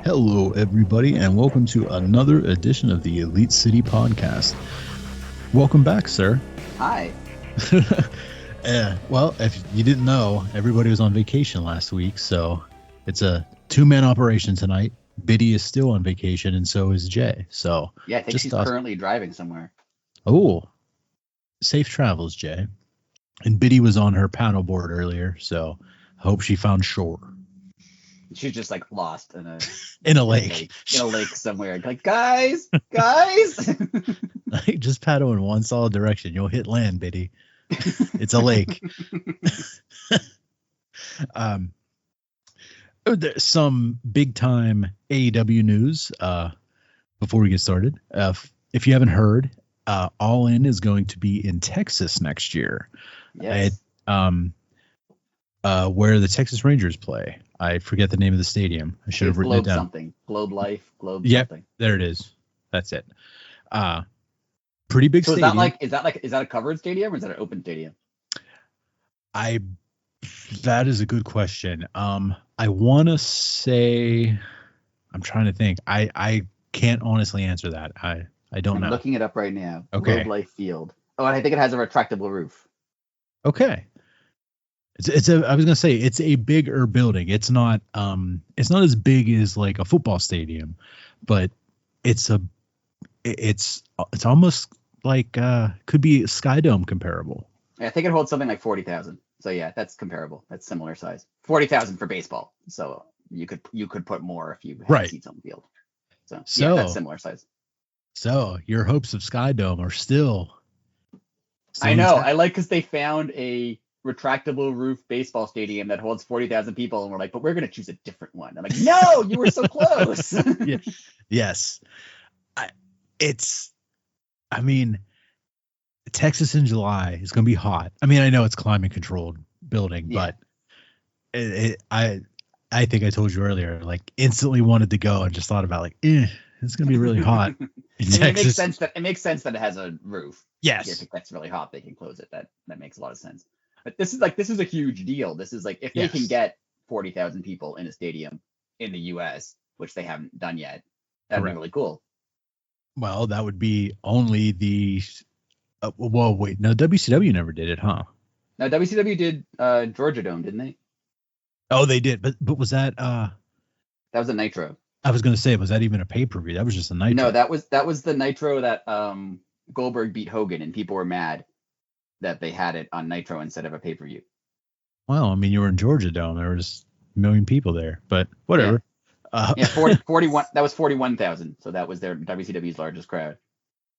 Hello, everybody, and welcome to another edition of the Elite City Podcast. Welcome back, sir. Hi. Well, if you didn't know, everybody was on vacation last week, so it's a two-man operation tonight. Biddy is still on vacation, and so is Jay. So yeah, I think she's currently driving somewhere. Oh, safe travels, Jay. And Biddy was on her paddleboard earlier, so I hope she found shore. She's just like lost in a lake. In a lake somewhere. Like, guys. Like, just paddle in one solid direction. You'll hit land, Biddy. It's a lake. There's some big time AEW news before we get started. If you haven't heard, All In is going to be in Texas next year. Yes. Where the Texas Rangers play. I forget the name of the stadium. I should have written it down. Globe Life. Globe yep, something. There it is. That's it. Pretty big stadium. Is that a covered stadium or is that an open stadium? That is a good question. I want to say, I'm trying to think. I can't honestly answer that. I don't know. I'm looking it up right now. Okay. Globe Life Field. Oh, and I think it has a retractable roof. Okay. I was gonna say it's a bigger building. It's not as big as like a football stadium, but it's almost like could be Sky Dome comparable. I think it holds something like 40,000. So yeah, that's comparable. That's similar size. 40,000 for baseball. So you could put more if you had seats on the field. So yeah, that's similar size. So your hopes of Sky Dome are still I know. I like because they found a retractable roof baseball stadium that holds 40,000 people, and we're like, but we're gonna choose a different one. I'm like, no, you were so close. Yeah. Yes. Texas in July is gonna be hot. I mean, I know it's climate controlled building, but I think I told you earlier, like instantly wanted to go and just thought about like, it's gonna be really hot in Texas. It makes sense that it has a roof. Yes. If that's really hot, they can close it. That makes a lot of sense. But this is a huge deal. This is like if they can get 40,000 people in a stadium in the US, which they haven't done yet, that'd be really cool. Well, that would be only the WCW never did it, huh? No, WCW did Georgia Dome, didn't they? Oh, they did, but was that that was a Nitro. I was gonna say, was that even a pay-per-view? That was just a Nitro. No, that was the Nitro that Goldberg beat Hogan, and people were mad that they had it on Nitro instead of a pay-per-view. Well, I mean, you were in Georgia Dome. There was a million people there, but whatever. Yeah, 41. That was 41,000. So that was their WCW's largest crowd.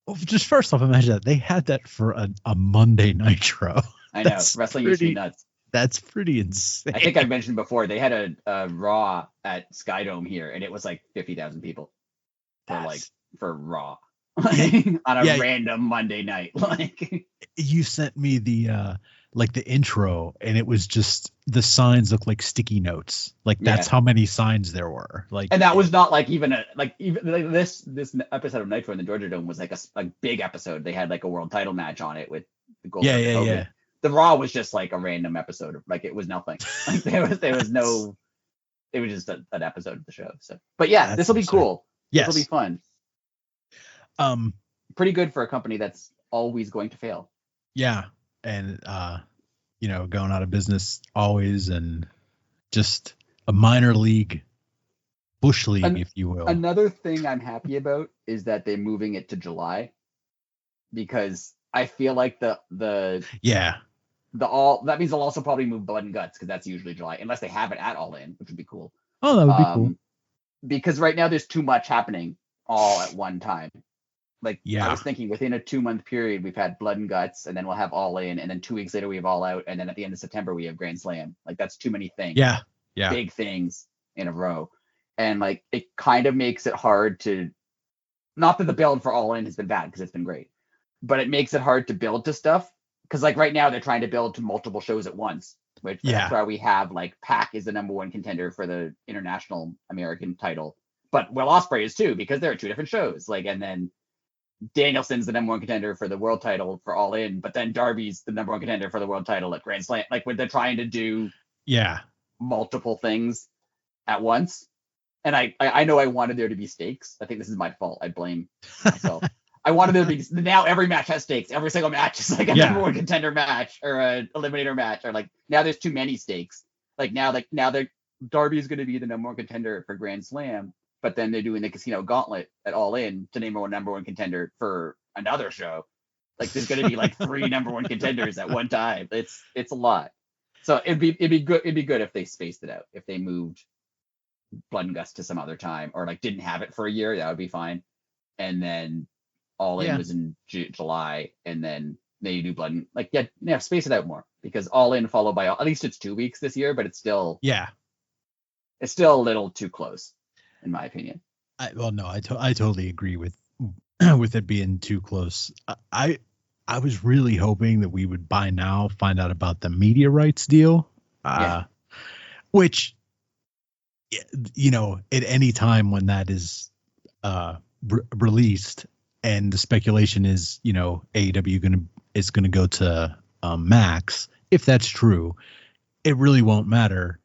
Well, just first off, imagine that they had that for a Monday Nitro. I know. Wrestling used to be nuts. That's pretty insane. I think I mentioned before they had a Raw at Sky Dome here, and it was like 50,000 people for Raw on a random Monday night. Like you sent me the intro, and it was just the signs look like sticky notes. Like that's how many signs there were. Like, and that was not like even this episode of Nitro in the Georgia Dome was like a big episode. They had like a world title match on it with the Goldberg. Yeah. The Raw was just like a random episode of like it was nothing. Like there was no. It was just an episode of the show. So, but yeah, this will be cool. Yes, this will be fun. Pretty good for a company that's always going to fail. Yeah, and going out of business always, and just a minor league, bush league, if you will. Another thing I'm happy about is that they're moving it to July, because I feel like that means they'll also probably move Blood and Guts, because that's usually July, unless they have it at All In, which would be cool. Oh, that would be cool. Because right now there's too much happening all at one time. Like, I was thinking within a 2-month period, we've had Blood and Guts, and then we'll have All In, and then 2 weeks later we have All Out, and then at the end of September we have Grand Slam. Like, that's too many things. Yeah. Big things in a row. And like, it kind of makes it hard to, not that the build for All In has been bad, because it's been great, but it makes it hard to build to stuff. Because like right now they're trying to build to multiple shows at once, which that's why we have like Pac is the #1 contender for the international American title, but Will Ospreay is too, because there are 2 different shows. Like, and then Danielson's the number one contender for the world title for All In, but then Darby's the number one contender for the world title at Grand Slam. Like when they're trying to do multiple things at once. And I know I wanted there to be stakes. I think this is my fault. I blame myself. I wanted there to be, now every match has stakes. Every single match is like a number one contender match or an eliminator match, or like now there's too many stakes. Now Darby is going to be the number one contender for Grand Slam, but then they're doing the Casino Gauntlet at All In to name a number one contender for another show. Like there's going to be like 3 number one contenders at one time. It's a lot. So it'd be good if they spaced it out. If they moved Blood and Guts to some other time, or like didn't have it for a year, that would be fine. And then All In was in July, and then they do Blood and space it out more, because All In followed by at least it's 2 weeks this year, but it's still it's still a little too close, in my opinion. I totally agree with it being too close. I was really hoping that we would by now find out about the media rights deal, which, you know, at any time when that is released, and the speculation is, you know, AEW is gonna go to Max. If that's true, it really won't matter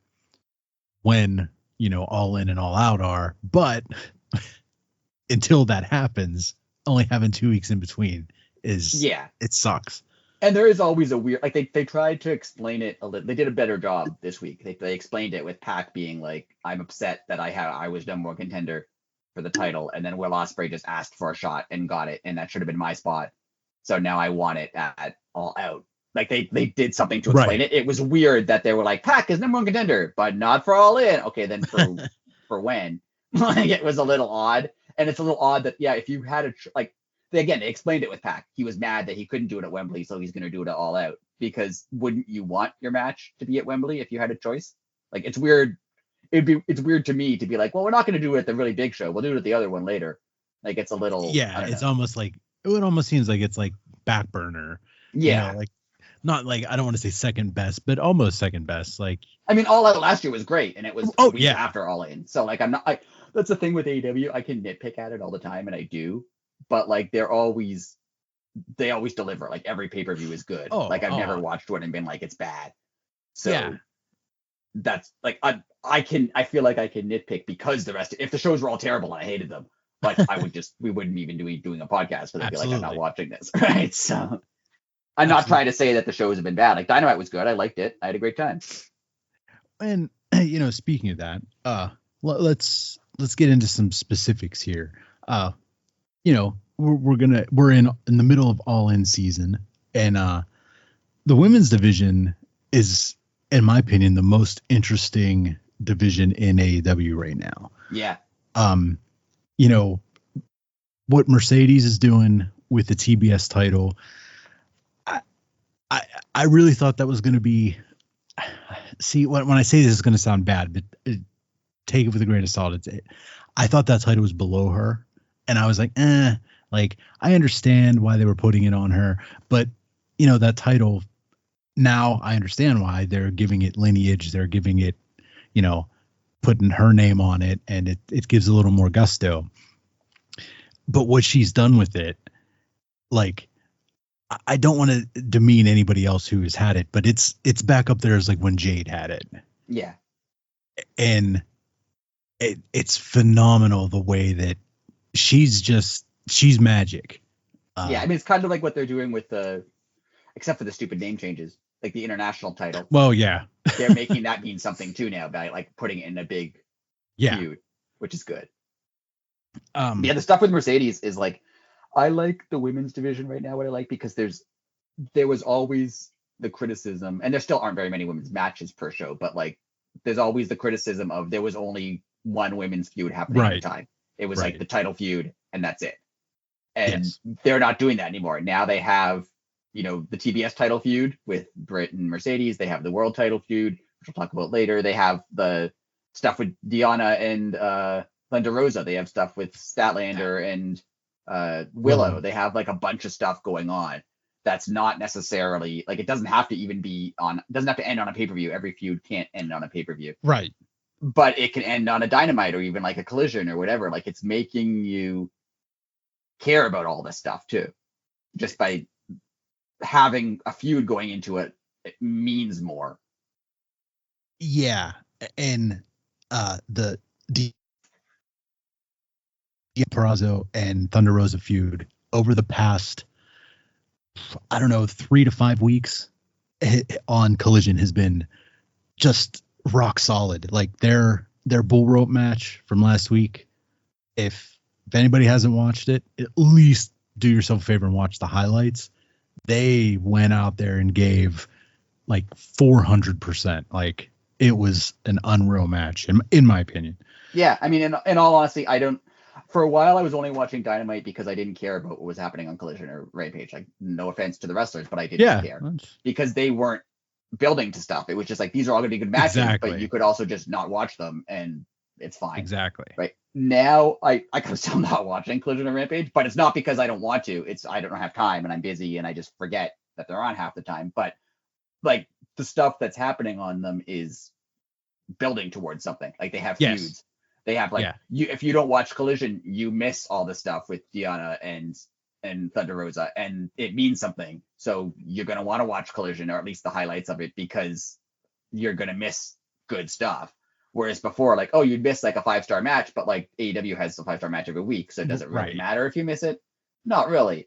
when, you know, All In and All Out are, but until that happens, only having 2 weeks in between it sucks. And there is always a weird, like they tried to explain it a little. They did a better job this week. They explained it with Pac being like, I'm upset that I was number one contender for the title, and then Will Ospreay just asked for a shot and got it, and that should have been my spot. So now I want it at All Out. Like they did something to explain it. It was weird that they were like, Pac is number one contender, but not for All In. Okay, then for when? Like it was a little odd, and it's a little odd that if you had they explained it with Pac. He was mad that he couldn't do it at Wembley, so he's going to do it at All Out, because wouldn't you want your match to be at Wembley if you had a choice? Like it's weird. It's weird to me to be like, well, we're not going to do it at the really big show. We'll do it at the other one later. Like it's a little it's almost like it almost seems like it's like back burner. Yeah, you know, like not like, I don't want to say second best, but almost second best. Like I mean, All Out last year was great, and it was a week after All In. So like that's the thing with AEW. I can nitpick at it all the time, and I do. But like they always deliver. Like every pay-per-view is good. I've never watched one and been like it's bad. So that's like I feel like I can nitpick, because the rest, if the shows were all terrible and I hated them, like we wouldn't even be doing a podcast, but I'd be like, I'm not watching this, right? So I'm not trying to say that the shows have been bad. Like Dynamite was good. I liked it. I had a great time. And you know, speaking of that, let's get into some specifics here. You know, we're in the middle of All In season, and the women's division is, in my opinion, the most interesting division in AEW right now. Yeah. You know, what Mercedes is doing with the TBS title, I really thought that was going to be, see, when I say this is going to sound bad, but take it with a grain of salt. I thought that title was below her. And I was like, like, I understand why they were putting it on her, but you know, that title, now I understand why they're giving it lineage. They're giving it, you know, putting her name on it, and it gives a little more gusto. But what she's done with it, like, I don't want to demean anybody else who has had it, but it's back up there as like when Jade had it. Yeah. And it's phenomenal the way that she's magic. I mean, it's kind of like what they're doing with except for the stupid name changes, like the international title. Well, yeah. They're making that mean something too now by like putting it in a big feud, which is good. The stuff with Mercedes is like, I like the women's division right now. What I like, because there was always the criticism, and there still aren't very many women's matches per show, but like there's always the criticism of there was only one women's feud happening at a time. It was like the title feud, and that's it. And they're not doing that anymore. Now they have, you know, the TBS title feud with Britt and Mercedes. They have the world title feud, which we'll talk about later. They have the stuff with Deonna and Thunder Rosa. They have stuff with Statlander and Willow. They have like a bunch of stuff going on that's not necessarily like, it doesn't have to even be on, it doesn't have to end on a pay-per-view. Every feud can't end on a pay-per-view. Right. But it can end on a Dynamite or even like a Collision or whatever. Like it's making you care about all this stuff too. Just by having a feud going into it, it means more. Yeah, and the Purrazzo and Thunder Rosa feud over the past, I don't know, 3 to 5 weeks on Collision has been just rock solid. Like their bull rope match from last week. If anybody hasn't watched it, at least do yourself a favor and watch the highlights. They went out there and gave like 400%. Like it was an unreal match in my opinion. Yeah, I mean, in all honesty, for a while I was only watching Dynamite because I didn't care about what was happening on Collision or Rampage. Like, no offense to the wrestlers, but I didn't care because they weren't building to stuff. It was just like, these are all going to be good matches, but you could also just not watch them and it's fine. Exactly. Right now, I can still not watching Collision or Rampage, but it's not because I don't want to. It's I don't have time and I'm busy and I just forget that they're on half the time. But like the stuff that's happening on them is building towards something. Like they have feuds. They have like if you don't watch Collision, you miss all the stuff with Deonna and Thunder Rosa, and it means something. So you're gonna want to watch Collision or at least the highlights of it because you're gonna miss good stuff. Whereas before, like, oh, you'd miss like a 5-star match, but like AEW has a 5-star match every week, so does it really matter if you miss it? Not really.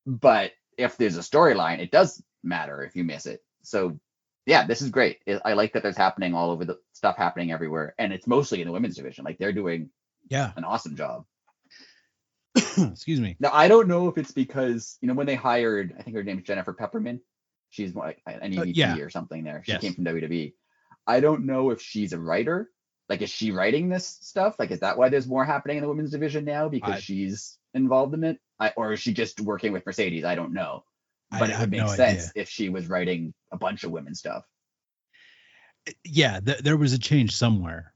But if there's a storyline, it does matter if you miss it. So yeah, this is great. I like that there's happening all over the stuff happening everywhere. And it's mostly in the women's division. Like they're doing an awesome job. Excuse me. Now, I don't know if it's because, when they hired, I think her name's Jennifer Pepperman. She's like an EVP or something there. She came from WWE. I don't know if she's a writer. Like, is she writing this stuff? Like, is that why there's more happening in the women's division now? Because she's involved in it? Or is she just working with Mercedes? I don't know. But it would make sense if she was writing a bunch of women's stuff. Yeah, there was a change somewhere.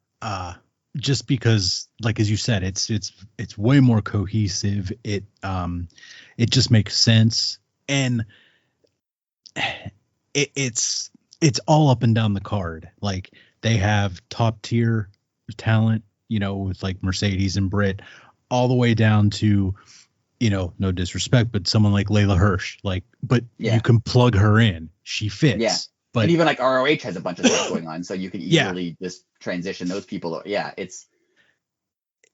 Just because, like as you said, it's way more cohesive. It just makes sense, and it's all up and down the card. Like they have top tier talent, with like Mercedes and Britt, all the way down to, no disrespect, but someone like Layla Hirsch, but you can plug her in. She fits. Yeah. But and even like ROH has a bunch of stuff going on, so you can easily just transition those people. Yeah,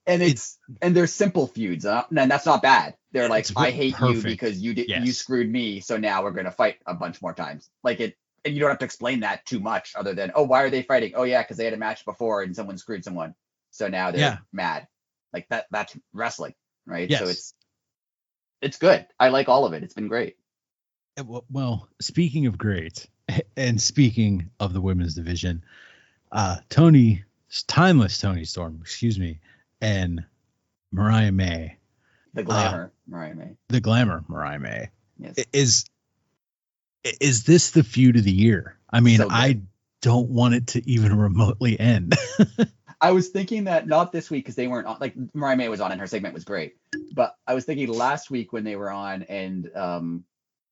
and they're simple feuds, and that's not bad. They're like, I hate you because you screwed me, so now we're gonna fight a bunch more times. Like it, and you don't have to explain that too much, other than, oh, why are they fighting? Oh yeah, because they had a match before and someone screwed someone, so now they're mad. Like that's wrestling, right? Yes. So it's good. I like all of it. It's been great. Well, speaking of great, and speaking of the women's division, timeless Toni Storm, and Mariah May, the glamour Mariah May, yes. Is this the feud of the year? I mean, I don't want it to even remotely end. I was thinking that not this week because they weren't on. Like Mariah May was on and her segment was great, but I was thinking last week when they were on and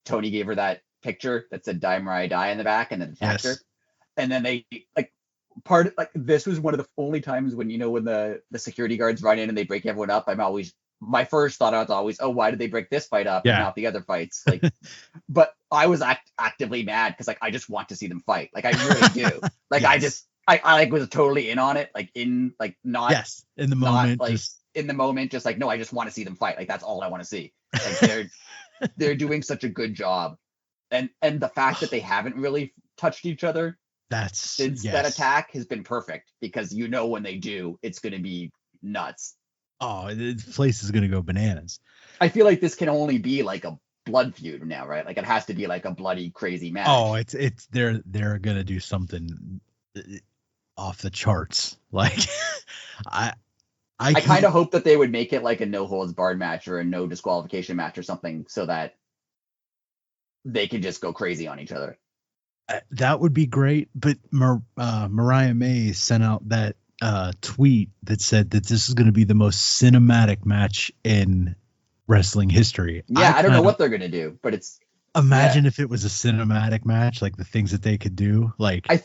Toni gave her that picture that said "Die Mariah Die" in the back and then attacked her, and then they this was one of the only times when when the security guards run in and they break everyone up. My first thought was always, oh, why did they break this fight up and not the other fights? Like, but I was actively mad because I just want to see them fight. Like I really do. Like I was totally in on it. Like in the moment, no, I just want to see them fight. Like that's all I want to see. Like they're doing such a good job, and the fact that they haven't really touched each other since that attack has been perfect because when they do, it's going to be nuts. Oh, the place is going to go bananas. I feel like this can only be like a blood feud now, right? Like it has to be like a bloody, crazy match. Oh, they're going to do something off the charts. Like I kind of hope that they would make it like a no holds barred match or a no disqualification match or something so that they can just go crazy on each other. That would be great. But Mariah May sent out that tweet that said that this is going to be the most cinematic match in wrestling history. Yeah, I don't know what they're going to do, but imagine if it was a cinematic match, like the things that they could do. Like I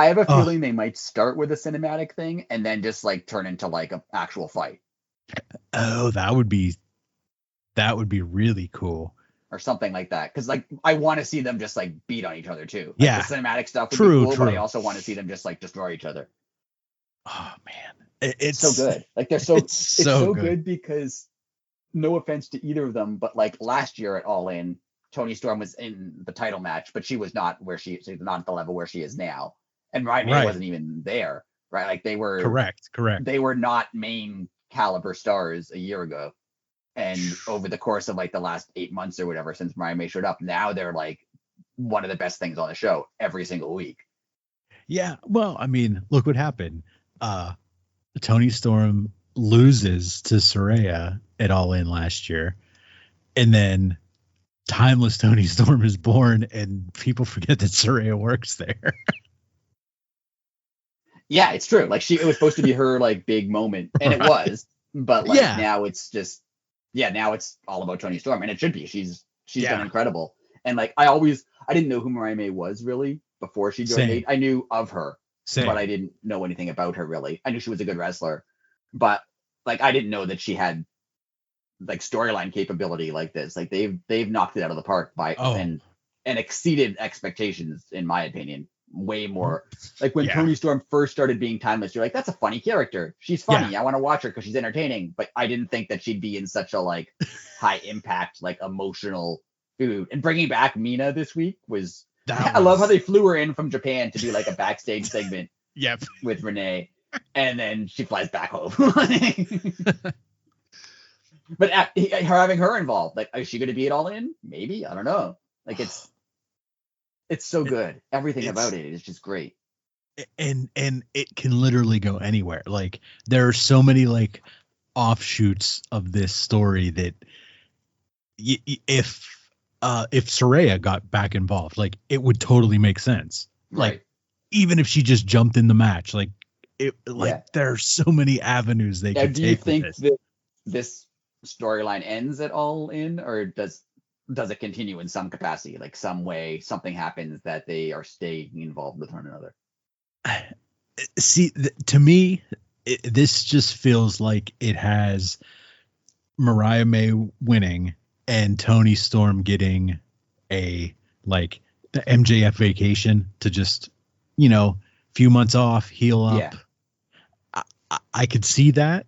have a feeling they might start with a cinematic thing and then just like turn into like an actual fight. Oh, that would be That would be really cool. Or something like that. Because like I want to see them just like beat on each other too. Like, Yeah. the cinematic stuff would True, be cool, true. but I also want to see them just like destroy each other. Oh man. It's so good. Like they're so it's so good because no offense to either of them, but like last year at All In, Toni Storm was in the title match, but she was not she's not at the level where she is now. And Mariah May wasn't even there, right? Like they were correct. They were not main caliber stars a year ago. And over the course of like the last 8 months or whatever, since Mariah May showed up, now they're like one of the best things on the show every single week. Yeah. Well, I mean, look what happened. Toni Storm loses to Saraya at All In last year. And then timeless Toni Storm is born and people forget that Saraya works there. Yeah, it's true. Like it was supposed to be her like big moment, and it was, but like now it's just now it's all about Toni Storm, and it should be. She's done incredible. And like I didn't know who Mariah May was really before she joined. I knew of her, but I didn't know anything about her really. I knew she was a good wrestler, but like I didn't know that she had like storyline capability like this. Like they've knocked it out of the park and exceeded expectations in my opinion. Way more. Like when Toni Storm first started being timeless, you're like, that's a funny character. She's funny. I want to watch her because she's entertaining. But I didn't think that she'd be in such a like high impact, like emotional food. And bringing back Mina this week I love how they flew her in from Japan to do like a backstage segment. With Renee, and then she flies back home. But having her involved, like, is she going to be at All In? Maybe. I don't know. Like it's so good. Everything about it is just great. And it can literally go anywhere. Like there are so many like offshoots of this story that if Saraya got back involved, like it would totally make sense. Right. Like even if she just jumped in the match, like there are so many avenues they could take. Do you think that this storyline ends at All In, or does it continue in some capacity, like some way something happens that they are staying involved with one another? See, to me, this just feels like it has Mariah May winning and Toni Storm getting the MJF vacation to just, few months off, heal up. I could see that.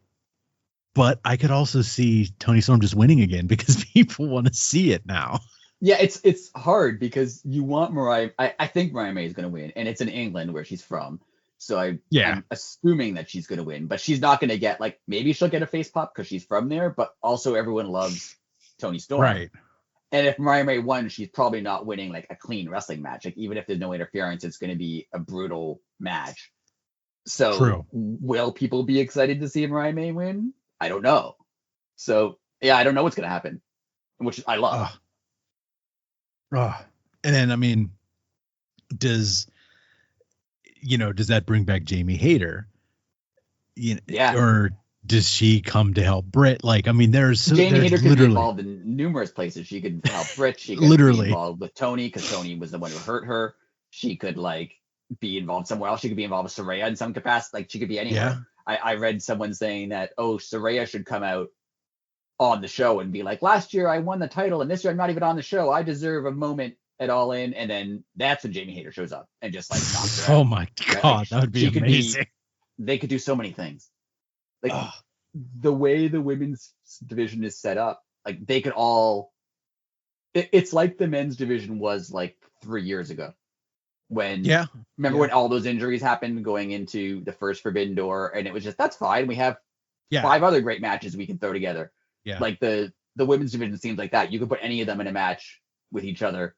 But I could also see Toni Storm just winning again because people want to see it now. Yeah, it's hard because you want Mariah. I think Mariah May is going to win, and it's in England where she's from. So I'm assuming that she's going to win, but she's not going to get maybe she'll get a face pop because she's from there. But also everyone loves Toni Storm, right? And if Mariah May won, she's probably not winning like a clean wrestling match. Like even if there's no interference, it's going to be a brutal match. So will people be excited to see Mariah May win? I don't know. So I don't know what's going to happen, which I love. And then, I mean, does that bring back Jamie Hayter? Or does she come to help Britt? Like, I mean, Jamie Hayter could be involved in numerous places. She could help Britt. She could be involved with Toni because Toni was the one who hurt her. She could be involved somewhere else. She could be involved with Saraya in some capacity. Like she could be anywhere. Yeah. I read someone saying that, Saraya should come out on the show and be like, last year I won the title and this year I'm not even on the show. I deserve a moment at All In. And then that's when Jamie Hayter shows up and just knocks her out. Oh my God, that would be amazing. They could do so many things. The way the women's division is set up, they could all, it's like the men's division was 3 years ago. When when all those injuries happened going into the first Forbidden Door, and it was just, that's fine. We have 5 other great matches we can throw together. Yeah. The women's division seems like that. You could put any of them in a match with each other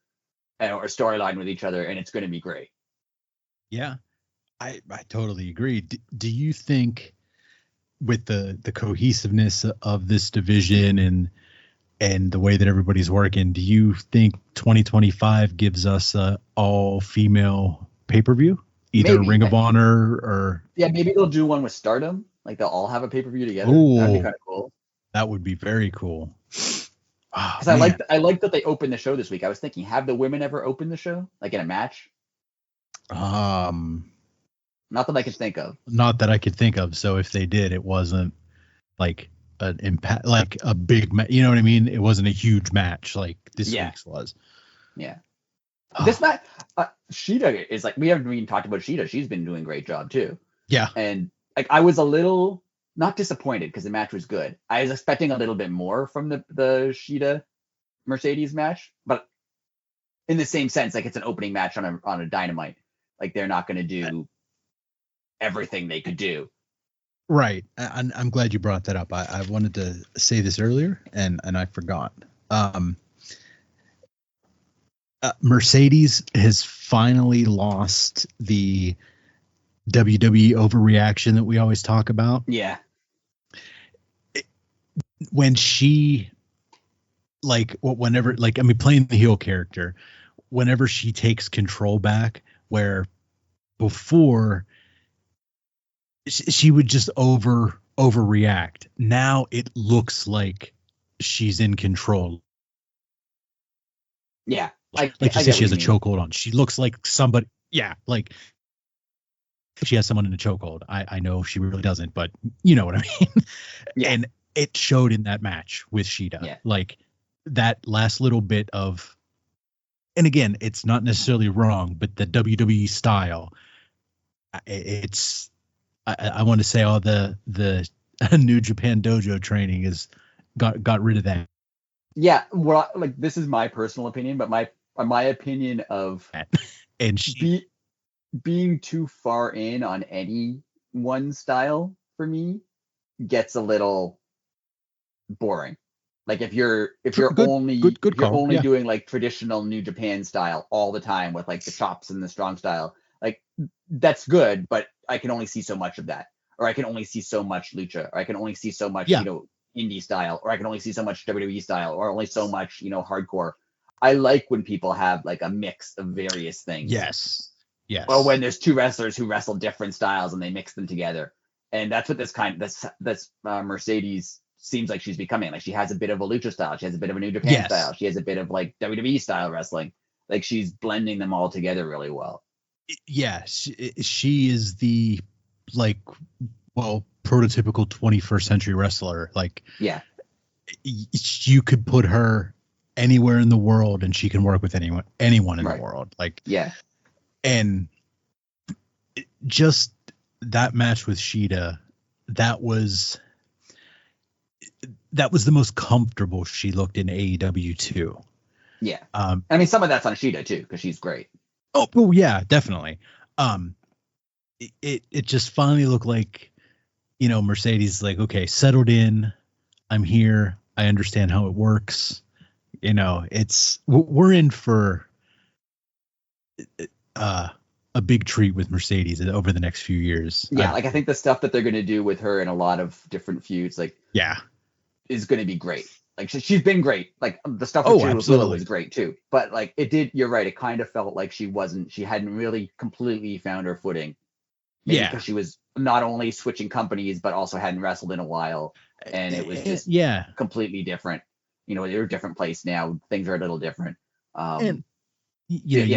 or a storyline with each other, and it's going to be great. Yeah, I totally agree. Do you think with the cohesiveness of this division and the way that everybody's working, do you think 2025 gives us a all-female pay-per-view? Either maybe. Ring of Honor or... Yeah, maybe they'll do one with Stardom. They'll all have a pay-per-view together. Ooh, that'd be kind of cool. That would be very cool. Because I like that they opened the show this week. I was thinking, have the women ever opened the show? In a match? Not that I could think of. Not that I could think of. So if they did, it wasn't an impact, like a big you know what I mean? It wasn't a huge match like this week's was. Yeah. This match, Shida is like, we haven't even talked about Shida. She's been doing a great job too. Yeah. And like, I was a little not disappointed because the match was good. I was expecting a little bit more from the Shida Mercedes match, but in the same sense, like it's an opening match on a Dynamite. Like they're not going to do everything they could do. Right. I'm glad you brought that up. I wanted to say this earlier and I forgot. Mercedes has finally lost the WWE overreaction that we always talk about. Yeah. When she, like, whenever, like, I mean, playing the heel character, whenever she takes control back, where before she would just overreact. Now it looks like she's in control. Yeah. Like you said, she has a chokehold on. She looks like somebody. Yeah, like she has someone in a chokehold. I know she really doesn't, but you know what I mean. Yeah. And it showed in that match with Shida. Yeah. Like that last little bit of, and again, it's not necessarily wrong, but the WWE style. It's. I want to say all the New Japan Dojo training is got rid of that. Yeah, well, like this is my personal opinion, but my opinion of and being too far in on any one style for me gets a little boring. Like if you're only doing like traditional New Japan style all the time with like the chops and the strong style, like that's good, but I can only see so much of that, or I can only see so much lucha, or I can only see so much indie style, or I can only see so much WWE style, or only so much hardcore. I like when people have like a mix of various things. Yes. Or when there's two wrestlers who wrestle different styles and they mix them together, and that's what this Mercedes seems like she's becoming. Like she has a bit of a lucha style, she has a bit of a New Japan style, she has a bit of like WWE style wrestling. Like she's blending them all together really well. Yeah, she is the prototypical 21st century wrestler. Like, yeah, you could put her anywhere in the world and she can work with anyone in the world. Like, yeah, and just that match with Shida, that was the most comfortable she looked in AEW too. Yeah, I mean, some of that's on Shida too because she's great. Oh yeah, definitely. It just finally looked like, Mercedes like, okay, settled in. I'm here. I understand how it works. We're in for a big treat with Mercedes over the next few years. Yeah, I think the stuff that they're going to do with her in a lot of different feuds, is going to be great. Like she's been great. Like the stuff with Willow was great too. But like you're right. It kind of felt like she hadn't really completely found her footing. Maybe because she was not only switching companies, but also hadn't wrestled in a while. And it was just completely different. They're a different place now. Things are a little different. And I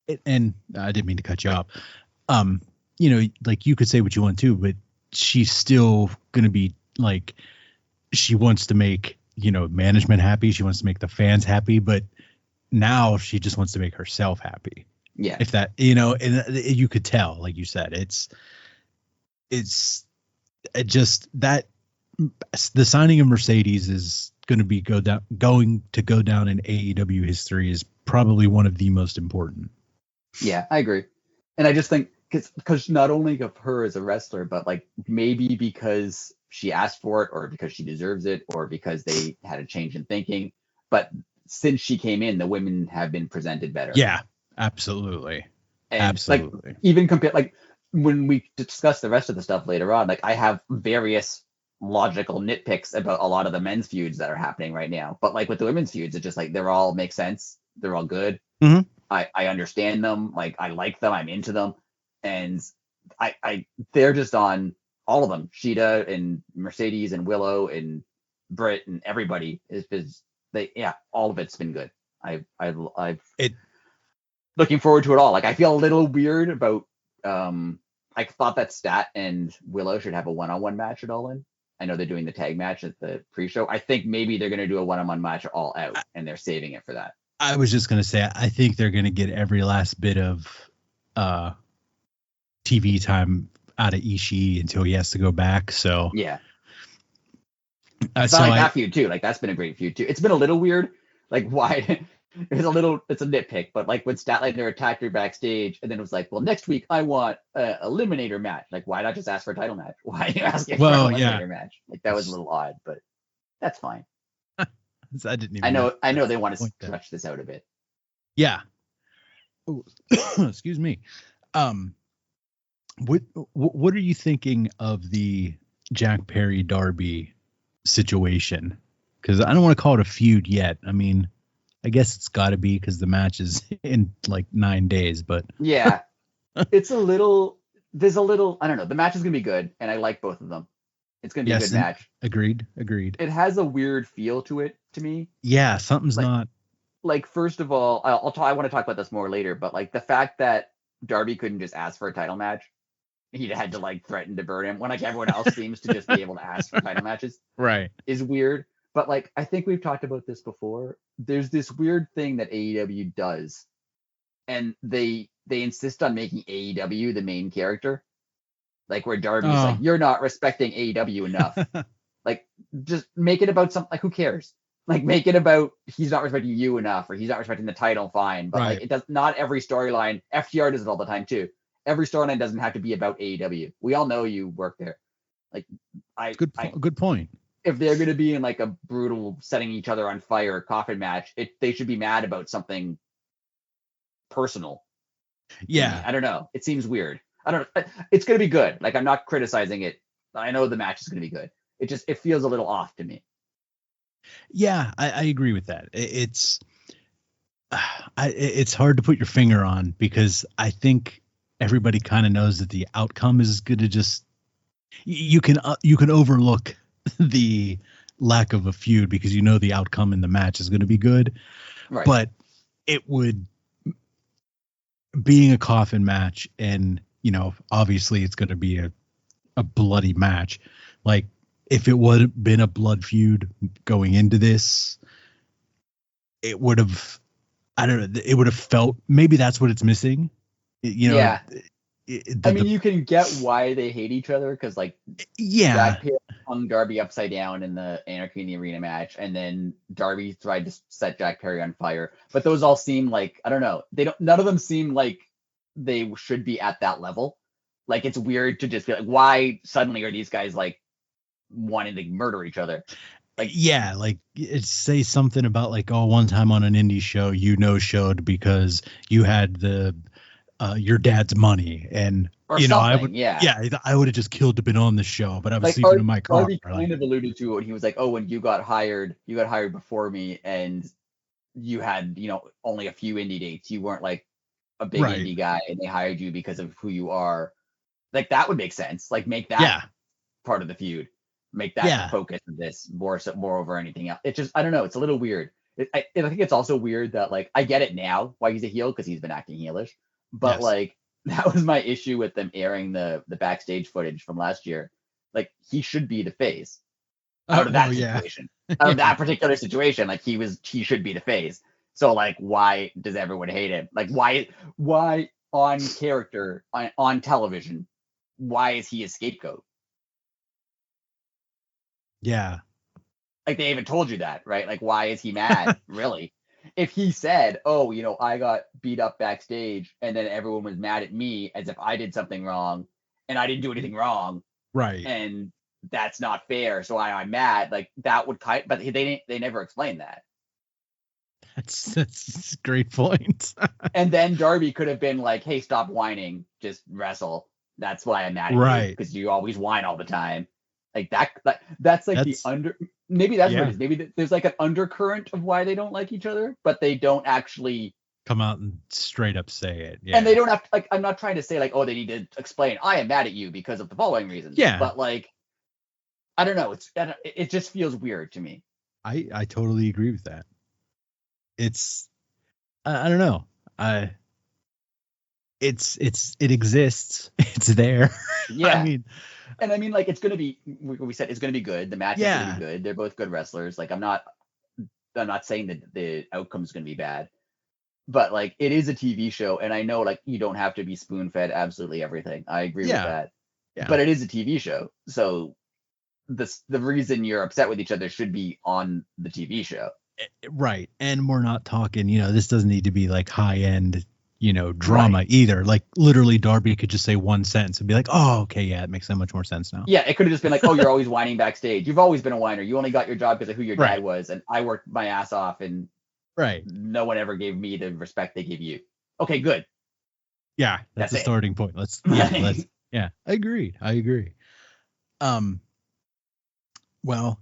didn't mean to cut you off. Like you could say what you want to, but she's still going to be like, she wants to make, management happy. She wants to make the fans happy, but now she just wants to make herself happy. Yeah. If that, and you could tell, like you said, it's just that the signing of Mercedes is going to go down in AEW history is probably one of the most important. Yeah, I agree. And I just think because not only of her as a wrestler, but like maybe because she asked for it, or because she deserves it, or because they had a change in thinking. But since she came in, the women have been presented better. Yeah, absolutely. And absolutely. Like, even compared, like when we discuss the rest of the stuff later on, like I have various logical nitpicks about a lot of the men's feuds that are happening right now. But like with the women's feuds, it's just like they're all make sense. They're all good. Mm-hmm. I understand them. Like I like them. I'm into them. And they're just on all of them. Shida and Mercedes and Willow and Britt and everybody all of it's been good. I've looking forward to it all. Like I feel a little weird about I thought that Stat and Willow should have a one-on-one match at All In. I know they're doing the tag match at the pre-show. I think maybe they're going to do a one-on-one match All Out, and they're saving it for that. I was just going to say, I think they're going to get every last bit of TV time out of Ishii until he has to go back. So yeah, it's not like that feud too. Like that's been a great feud too. It's been a little weird. Like why? It's a nitpick, but like when Statlander attacked her backstage, and then it was like, well, next week I want an eliminator match. Like, why not just ask for a title match? Why are you asking for an eliminator match? Like that was a little odd, but that's fine. I didn't even. I know they want to stretch this out a bit. Yeah. Oh, excuse me. What are you thinking of the Jack Perry Darby situation? Because I don't want to call it a feud yet. I mean, I guess it's got to be because the match is in like 9 days. But yeah, there's a little. I don't know. The match is gonna be good, and I like both of them. It's gonna be a good match. Agreed. It has a weird feel to it to me. Yeah, something's like, not. Like first of all, I want to talk about this more later, but like the fact that Darby couldn't just ask for a title match, he had to like threaten to burn him when like everyone else seems to just be able to ask for title matches. Right. Is weird. But like I think we've talked about this before. There's this weird thing that AEW does, and they insist on making AEW the main character. Like where Darby's like, you're not respecting AEW enough. Like just make it about something. Like who cares? Like make it about he's not respecting you enough, or he's not respecting the title. Fine, but like it does not every storyline. FTR does it all the time too. Every storyline doesn't have to be about AEW. We all know you work there. Like good point. If they're going to be in like a brutal setting each other on fire coffin match, they should be mad about something personal. Yeah. I don't know. It seems weird. I don't know. It's going to be good. Like I'm not criticizing it. I know the match is going to be good. It feels a little off to me. Yeah, I agree with that. It's hard to put your finger on because I think everybody kind of knows that the outcome is going to just you can overlook the lack of a feud because you know the outcome in the match is going to be good. Right. But it would being a coffin match, and obviously it's going to be a bloody match. Like if it would have been a blood feud going into this, it would have, I don't know, it would have felt, maybe that's what it's missing. Yeah. You can get why they hate each other because, like, Jack Perry hung Darby upside down in the Anarchy in the Arena match, and then Darby tried to set Jack Perry on fire. But those all seem like, I don't know, none of them seem like they should be at that level. Like, it's weird to just be like, why suddenly are these guys like wanting to murder each other? Like, yeah, like it say something about like, oh, one time on an indie show showed because you had the your dad's money, and or I would I would have just killed to been on the show, but I was like, sleeping in my car. Darby kind of alluded to it when he was like, oh, when you got hired before me, and you had only a few indie dates, you weren't like a big indie guy, and they hired you because of who you are. Like that would make sense. Like make that part of the feud. Make that the focus of this more over anything else. It just, I don't know. It's a little weird. I think it's also weird that like I get it now why he's a heel because he's been acting heelish, but like that was my issue with them airing the backstage footage from last year. Like he should be the face out of that situation, out of that particular situation. Like he should be the face. So like why does everyone hate him? Like why on character on television? Why is he a scapegoat? Yeah. Like they even told you that, right? Like, why is he mad? Really? If he said, oh, I got beat up backstage and then everyone was mad at me as if I did something wrong and I didn't do anything wrong. Right. And that's not fair. So I'm mad. Like that would but they never explained that. That's a great point. And then Darby could have been like, hey, stop whining. Just wrestle. That's why I'm mad at you. Because you always whine all the time. Like that's like maybe that's what it is. Maybe there's like an undercurrent of why they don't like each other, but they don't actually come out and straight up say it. Yeah. And they don't have to, like, I'm not trying to say like, oh, they need to explain I am mad at you because of the following reasons. Yeah. But like, I don't know. It just feels weird to me. I totally agree with that. It's I don't know. it exists. It's there. Yeah. I mean, like, it's going to be, we said it's going to be good. The match is going to be good. They're both good wrestlers. Like, I'm not saying that the outcome is going to be bad, but like, it is a TV show. And I know, like, you don't have to be spoon fed absolutely everything. I agree with that. Yeah. But it is a TV show. So the reason you're upset with each other should be on the TV show. Right. And we're not talking, this doesn't need to be like high end, drama either. Like, literally, Darby could just say one sentence and be like, oh, okay, yeah, it makes so much more sense now. Yeah, it could have just been like, oh, you're always whining backstage. You've always been a whiner. You only got your job because of who your dad was, and I worked my ass off, and no one ever gave me the respect they give you. Okay, good. Yeah, that's a starting point. I agree. Well,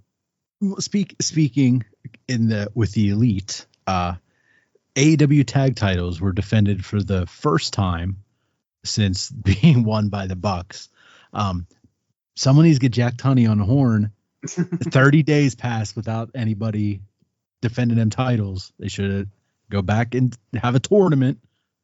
speaking with the Elite, AEW tag titles were defended for the first time since being won by the Bucks. Someone needs to get Jack Tunney on the horn. 30 days passed without anybody defending them titles. They should go back and have a tournament.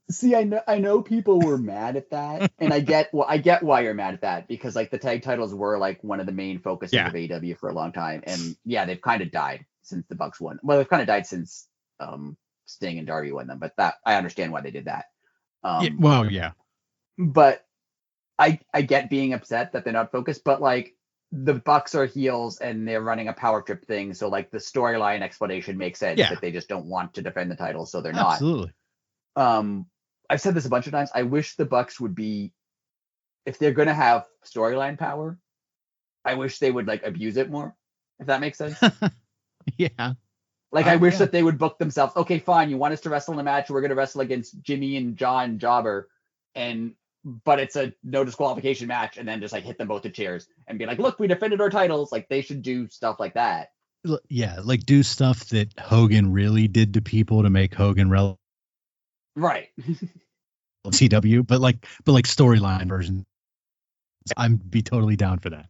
See, I know people were mad at that, and I get why you're mad at that, because like the tag titles were like one of the main focuses of AEW for a long time, and yeah, they've kind of died since the Bucks won. Well, they've kind of died since Sting and Darby won them, but that I understand why they did that. But I get being upset that they're not focused, but like the Bucks are heels and they're running a power trip thing, so like the storyline explanation makes sense that they just don't want to defend the title, so they're not. Absolutely. I've said this a bunch of times. I wish the Bucks would be, if they're gonna have storyline power, I wish they would like abuse it more, if that makes sense. Yeah. Like, I wish that they would book themselves. Okay, fine. You want us to wrestle in a match? We're going to wrestle against Jimmy and John Jobber, but it's a no disqualification match, and then just like hit them both to chairs and be like, look, we defended our titles. Like, they should do stuff like that. Yeah, like do stuff that Hogan really did to people to make Hogan relevant. Right. CW, but like storyline version. I'd be totally down for that.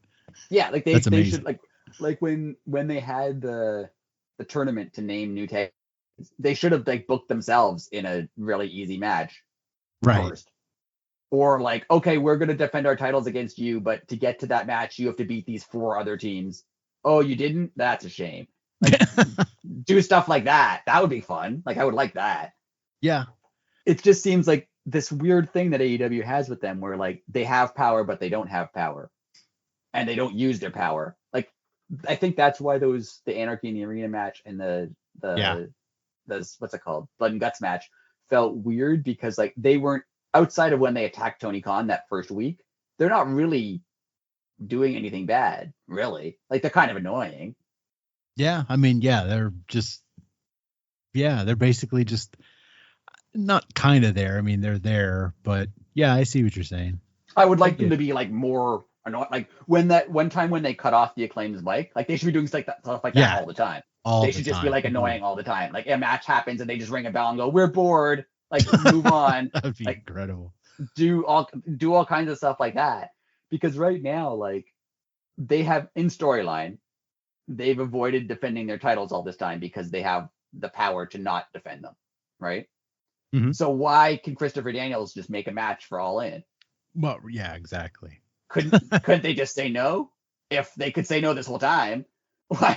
Yeah, like they should like when they had the tournament to name new tags, they should have like booked themselves in a really easy match first. Or like, okay, we're gonna defend our titles against you, but to get to that match, you have to beat these 4 other teams. Oh, you didn't? That's a shame. Like, do stuff like that. That would be fun. Like, I would like that. Yeah. It just seems like this weird thing that AEW has with them, where like they have power, but they don't have power, and they don't use their power. Like, I think that's why the Anarchy in the Arena match and the what's it called, Blood and Guts match felt weird, because like they weren't, outside of when they attacked Tony Khan that first week, they're not really doing anything bad, really. Like, they're kind of annoying. Yeah, I mean, they're basically just not kind of there. I mean, they're there, but yeah, I see what you're saying. I would like them to be like more annoying. Like when that one time when they cut off the Acclaim's mic, like they should be doing stuff like that all the time. They should just be like annoying all the time. Like a match happens and they just ring a bell and go, "We're bored." Like, move on. That would be like, incredible. Do all kinds of stuff like that, because right now, like, they have in storyline, they've avoided defending their titles all this time because they have the power to not defend them, right? Mm-hmm. So why can Christopher Daniels just make a match for All In? Well, yeah, exactly. Couldn't they just say no? If they could say no this whole time, why?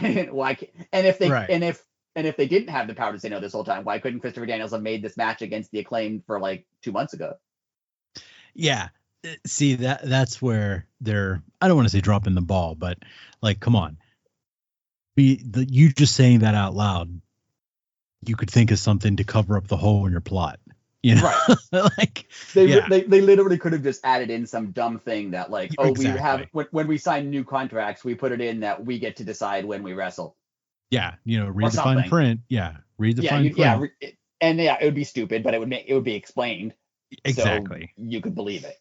And if they didn't have the power to say no this whole time, why couldn't Christopher Daniels have made this match against the Acclaimed for like 2 months ago? Yeah. See, that's where they're, I don't want to say dropping the ball, but like, come on. You just saying that out loud, you could think of something to cover up the hole in your plot. Right. Like they literally could have just added in some dumb thing that like, we have when we sign new contracts, we put it in that we get to decide when we wrestle. Yeah, read the fine print. Yeah, read the fine print. It would be stupid, but it would be explained. Exactly. So you could believe it.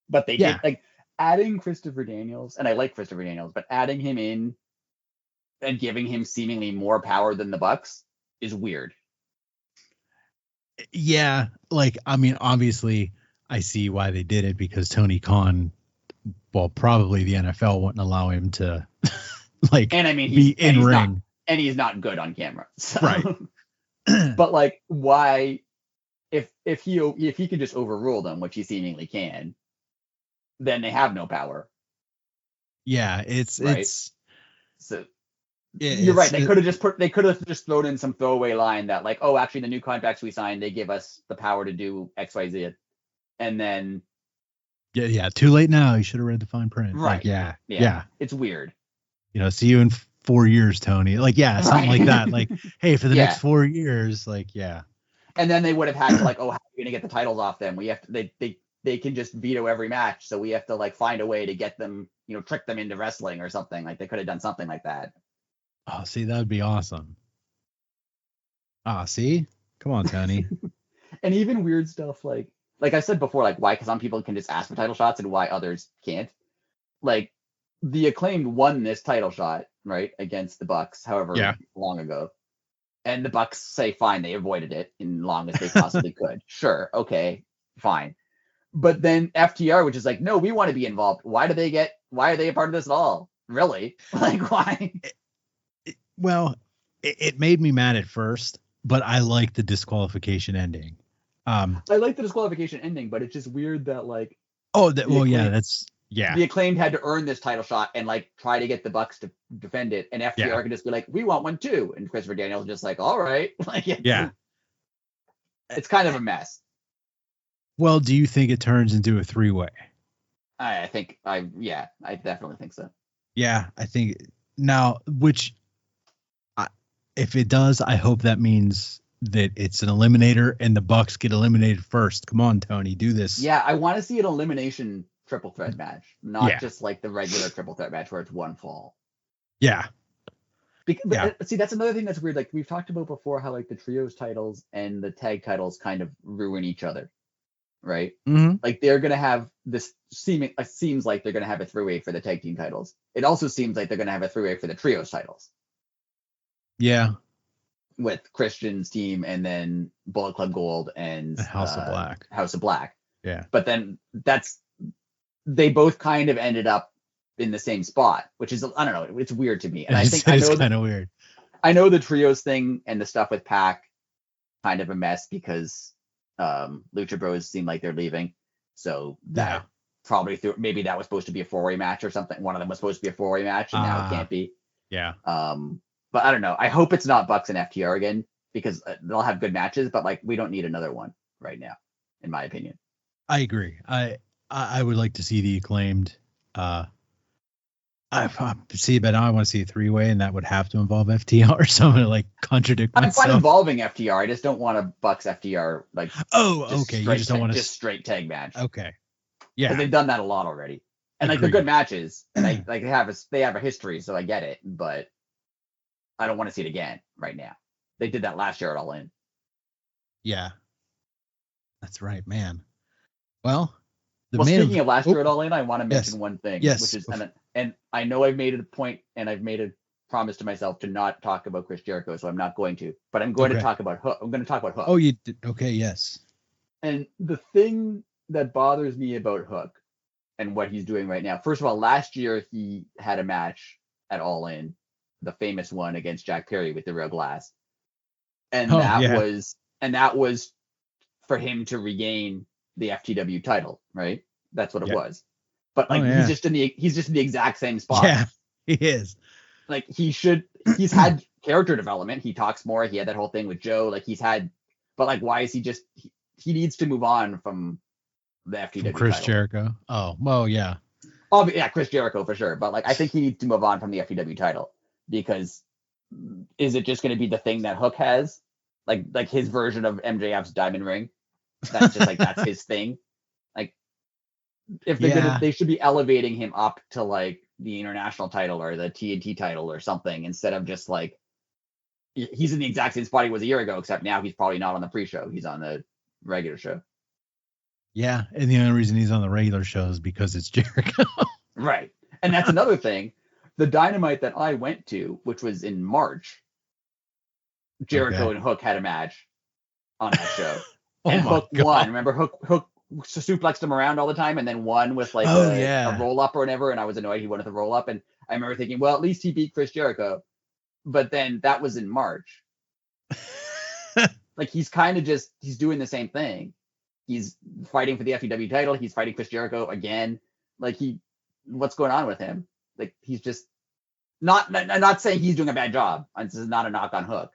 But they did, like, adding Christopher Daniels, and I like Christopher Daniels, but adding him in and giving him seemingly more power than the Bucks is weird. Yeah, like, I mean, obviously I see why they did it, because Tony Khan, well, probably the NFL wouldn't allow him to like, and I mean, be in ring. And he's not good on camera. So. Right. But like, why if he can just overrule them, which he seemingly can, then they have no power. Yeah, So you're right. They could have just thrown in some throwaway line that like, oh, actually the new contracts we signed, they give us the power to do XYZ. And then yeah, too late now. You should have read the fine print. Right. Like, yeah. It's weird. See you in 4 years, Tony. Like, yeah, something like that. Like, hey, for the next 4 years, like, yeah. And then they would have had to like, oh, how are we gonna get the titles off them? We have to they can just veto every match, so we have to like find a way to get them, trick them into wrestling or something. Like they could have done something like that. Oh, see, that would be awesome. See? Come on, Tony. And even weird stuff like I said before, like why some people can just ask for title shots and why others can't. Like the Acclaimed won this title shot, right, against the Bucks, however long ago. And the Bucks say, fine, they avoided it as long as they possibly could. Sure, okay, fine. But then FTR, which is like, no, we want to be involved. Why are they a part of this at all? Really? Like, why? Well, it made me mad at first, but I like the disqualification ending. I like the disqualification ending, but it's just weird that like. The Acclaimed had to earn this title shot and like try to get the Bucks to defend it, and FTR can just be like, we want one too, and Christopher Daniels just like, all right, like it's kind of a mess. Well, do you think it turns into a 3-way? I definitely think so. Yeah, I think now, if it does, I hope that means that it's an eliminator and the Bucks get eliminated first. Come on, Tony, do this. Yeah, I want to see an elimination triple threat match, not just like the regular triple threat match where it's one fall. Yeah. See, that's another thing that's weird. Like we've talked about before, how like the trios titles and the tag titles kind of ruin each other, right? Mm-hmm. Like they're gonna have this seems like they're gonna have a 3-way for the tag team titles. It also seems like they're gonna have a 3-way for the trios titles. Yeah. With Christian's team and then Bullet Club Gold and House of Black. Yeah. But then they both kind of ended up in the same spot, which is, I don't know, it's weird to me. And I think it's kind of weird. I know the trios thing and the stuff with Pac kind of a mess because Lucha Bros seem like they're leaving. So that probably maybe that was supposed to be a 4-way match or something. One of them was supposed to be a 4-way match and now it can't be. Yeah. But I don't know. I hope it's not Bucks and FTR again because they'll have good matches, but like we don't need another one right now, in my opinion. I agree. I would like to see the Acclaimed. But now I want to see a 3-way, and that would have to involve FTR. So I'm gonna like contradict myself. I'm fine involving FTR. I just don't want a Bucks FTR like. Oh, okay. You just don't want just straight tag match. Okay. Yeah. They've done that a lot already, and like they're good matches, and they have a history, so I get it, but I don't want to see it again right now. They did that last year at All In. Yeah. That's right, man. Well. Speaking of last year at All In, I want to mention one thing, which is, and I know I've made it a point, and I've made a promise to myself to not talk about Chris Jericho, so I'm not going to. But I'm going to talk about Hook. I'm going to talk about Hook. Oh, you did? Okay, yes. And the thing that bothers me about Hook and what he's doing right now, first of all, last year he had a match at All In, the famous one against Jack Perry with the Real Glass, and that was for him to regain the FTW title, right? That's what it was. But like he's just in the exact same spot. Yeah, he is. Like he's had character development. He talks more. He had that whole thing with Joe. Like but like why is he just he needs to move on from the FTW from Chris title. Jericho. Oh, well, yeah. Oh yeah, Chris Jericho for sure. But like I think he needs to move on from the FTW title because is it just going to be the thing that Hook has? Like his version of MJF's diamond ring? That's just like that's his thing. Like if they're they should be elevating him up to like the international title or the TNT title or something instead of just like he's in the exact same spot he was a year ago, except now he's probably not on the pre-show. He's on the regular show. Yeah, and the only reason he's on the regular show is because it's Jericho. Right. And that's another thing. The Dynamite that I went to, which was in March, Jericho and Hook had a match on that show. And Hook won. Remember, Hook suplexed him around all the time and then won with like a roll-up or whatever, and I was annoyed he won with a roll-up. And I remember thinking, well, at least he beat Chris Jericho. But then that was in March. like he's kind of just he's doing the same thing. He's fighting for the FEW title. He's fighting Chris Jericho again. Like what's going on with him? Like he's just not saying he's doing a bad job. This is not a knock on Hook.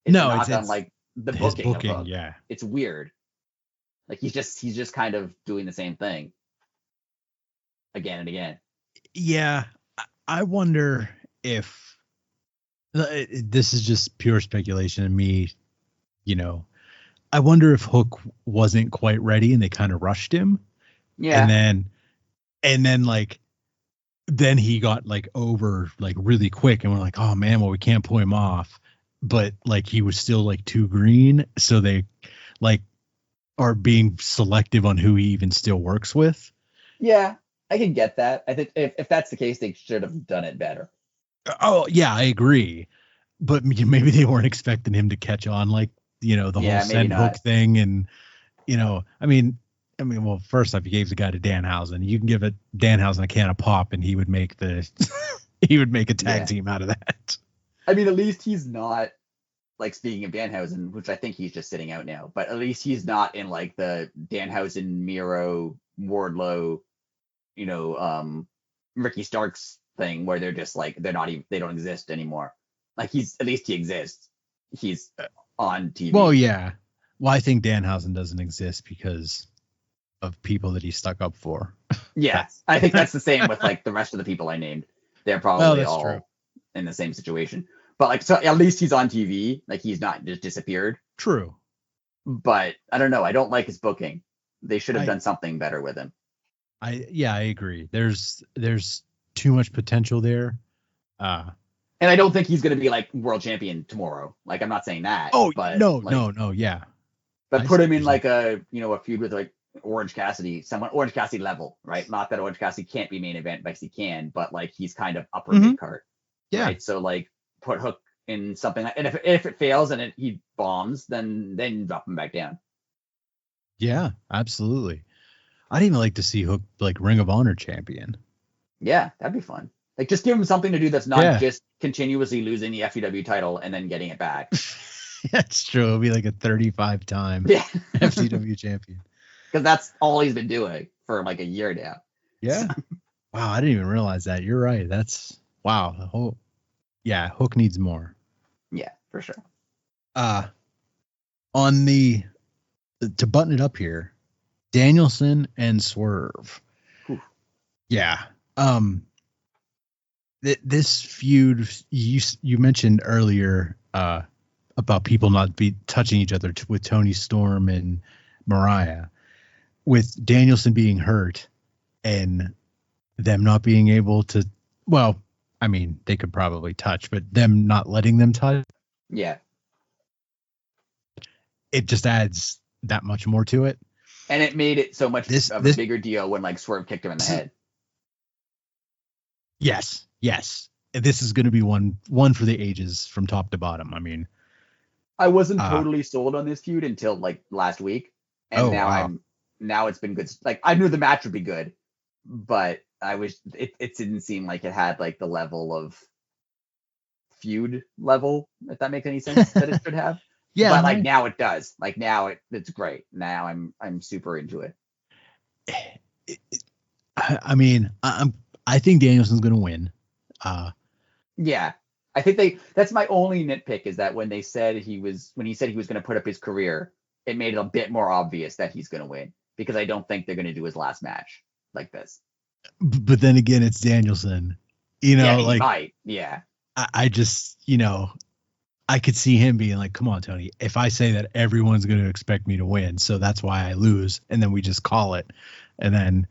It's a knock on like the booking of Hook. Yeah, it's weird. Like he's just kind of doing the same thing again and again. Yeah, I wonder if this is just pure speculation and me, I wonder if Hook wasn't quite ready and they kind of rushed him. Yeah. And then like, then he got like over like really quick and we're like, oh man, well, we can't pull him off. But like, he was still like too green. So they like are being selective on who he even still works with. Yeah, I can get that. I think if that's the case, they should have done it better. Oh yeah, I agree. But maybe they weren't expecting him to catch on like, the whole send Hook thing. And, I mean, well, first off, you gave the guy to Danhausen. You can give Danhausen a can of pop and he would make he would make a tag team out of that. I mean, at least he's not like, speaking of Danhausen, which I think he's just sitting out now, but at least he's not in like the Danhausen, Miro, Wardlow, Ricky Starks thing where they're just like, they don't exist anymore. Like at least he exists. He's on TV. Well, yeah. Well, I think Danhausen doesn't exist because of people that he stuck up for. Yeah, I think that's the same with like the rest of the people I named. They're probably all true. In the same situation. But like, so at least he's on TV. Like he's not just disappeared. True. But I don't know. I don't like his booking. They should have done something better with him. I agree. There's too much potential there. And I don't think he's going to be like world champion tomorrow. Like, I'm not saying that. Oh, but no, yeah. But put him in like a feud with like Orange Cassidy, Orange Cassidy level, right? Not that Orange Cassidy can't be main event, because he can, but like he's kind of upper mid card. Yeah. Right? So like put Hook in something like, and if it fails and he bombs, then drop him back down. Yeah, absolutely. I'd even like to see Hook like Ring of Honor champion. Yeah, that'd be fun. Like, just give him something to do that's not just continuously losing the FEW title and then getting it back. That's true. It'll be like a 35-time FEW champion. Because that's all he's been doing for like a year now. Yeah. Wow, I didn't even realize that. You're right. That's wow. Hook needs more. Yeah, for sure. On to button it up here, Danielson and Swerve. Ooh. Yeah. This feud you mentioned earlier about people not be touching each other with Toni Storm and Mariah, with Danielson being hurt and them not being able to. Well, I mean, they could probably touch, but them not letting them touch. Yeah. It just adds that much more to it. And it made it so much of a bigger deal when like Swerve kicked him in the head. Yes. This is going to be one for the ages from top to bottom. I mean, I wasn't totally sold on this feud until like last week, and now it's been good. Like, I knew the match would be good, but it didn't seem like it had like the level of feud level, if that makes any sense, that it should have. Yeah, but like now it does. Like now it's great. Now I'm super into it. I mean, I think Danielson's going to win. Yeah, I think that's my only nitpick, is that when he said he was going to put up his career, it made it a bit more obvious that he's going to win, because I don't think they're going to do his last match like this. But then again, it's Danielson, like, might. Yeah. I just, I could see him being like, come on, Tony, if I say that, everyone's going to expect me to win. So that's why I lose. And then we just call it and then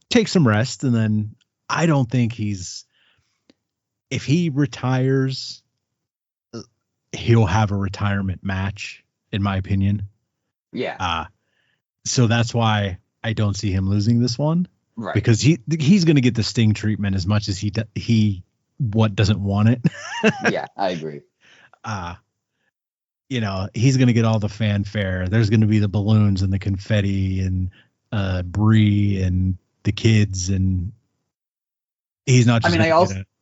take some rest. And then I don't think if he retires, he'll have a retirement match, in my opinion. Yeah. So that's why I don't see him losing this one. Right. Because he's going to get the Sting treatment as much as he doesn't want it. Yeah, I agree. He's going to get all the fanfare. There's going to be the balloons and the confetti and Brie and the kids, and he's not just.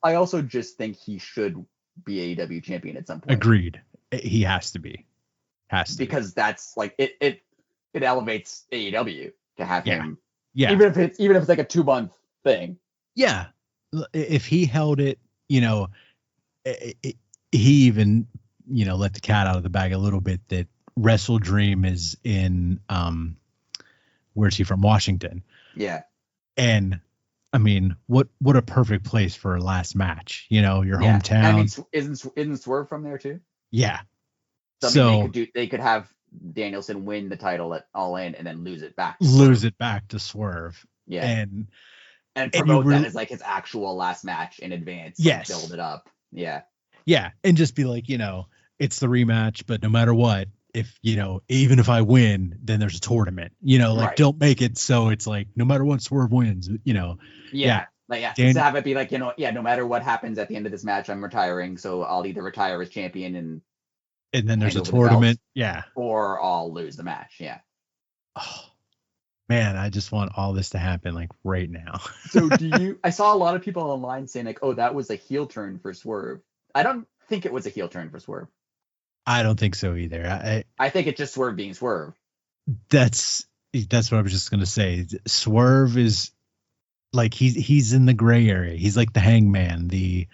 I also just think he should be AEW champion at some point. Agreed. He has to be. because that's like it elevates AEW to have him. Yeah. Even if it's like a 2-month thing. Yeah. If he held it, he even, let the cat out of the bag a little bit that Wrestle Dream is in, where's he from? Washington. Yeah. And I mean, what a perfect place for a last match, your hometown. And I mean, isn't Swerve from there too? Yeah. So I mean, they could have Danielson win the title at All In and then lose it back to Swerve. Yeah. And promote that as like his actual last match in advance. Yes. Like build it up. Yeah. Yeah. And just be like, it's the rematch, but no matter what, if, even if I win, then there's a tournament, Right. Don't make it so it's like, no matter what Swerve wins, Yeah. Just have it be like, no matter what happens at the end of this match, I'm retiring. So I'll either retire as champion and then there's a tournament. Or I'll lose the match. Yeah. Oh, man, I just want all this to happen like right now. So I saw a lot of people online saying like, oh, that was a heel turn for Swerve. I don't think it was a heel turn for Swerve. I don't think so either. I think it's just Swerve being Swerve. That's what I was just gonna say. Swerve is like he's in the gray area. He's like the Hangman. He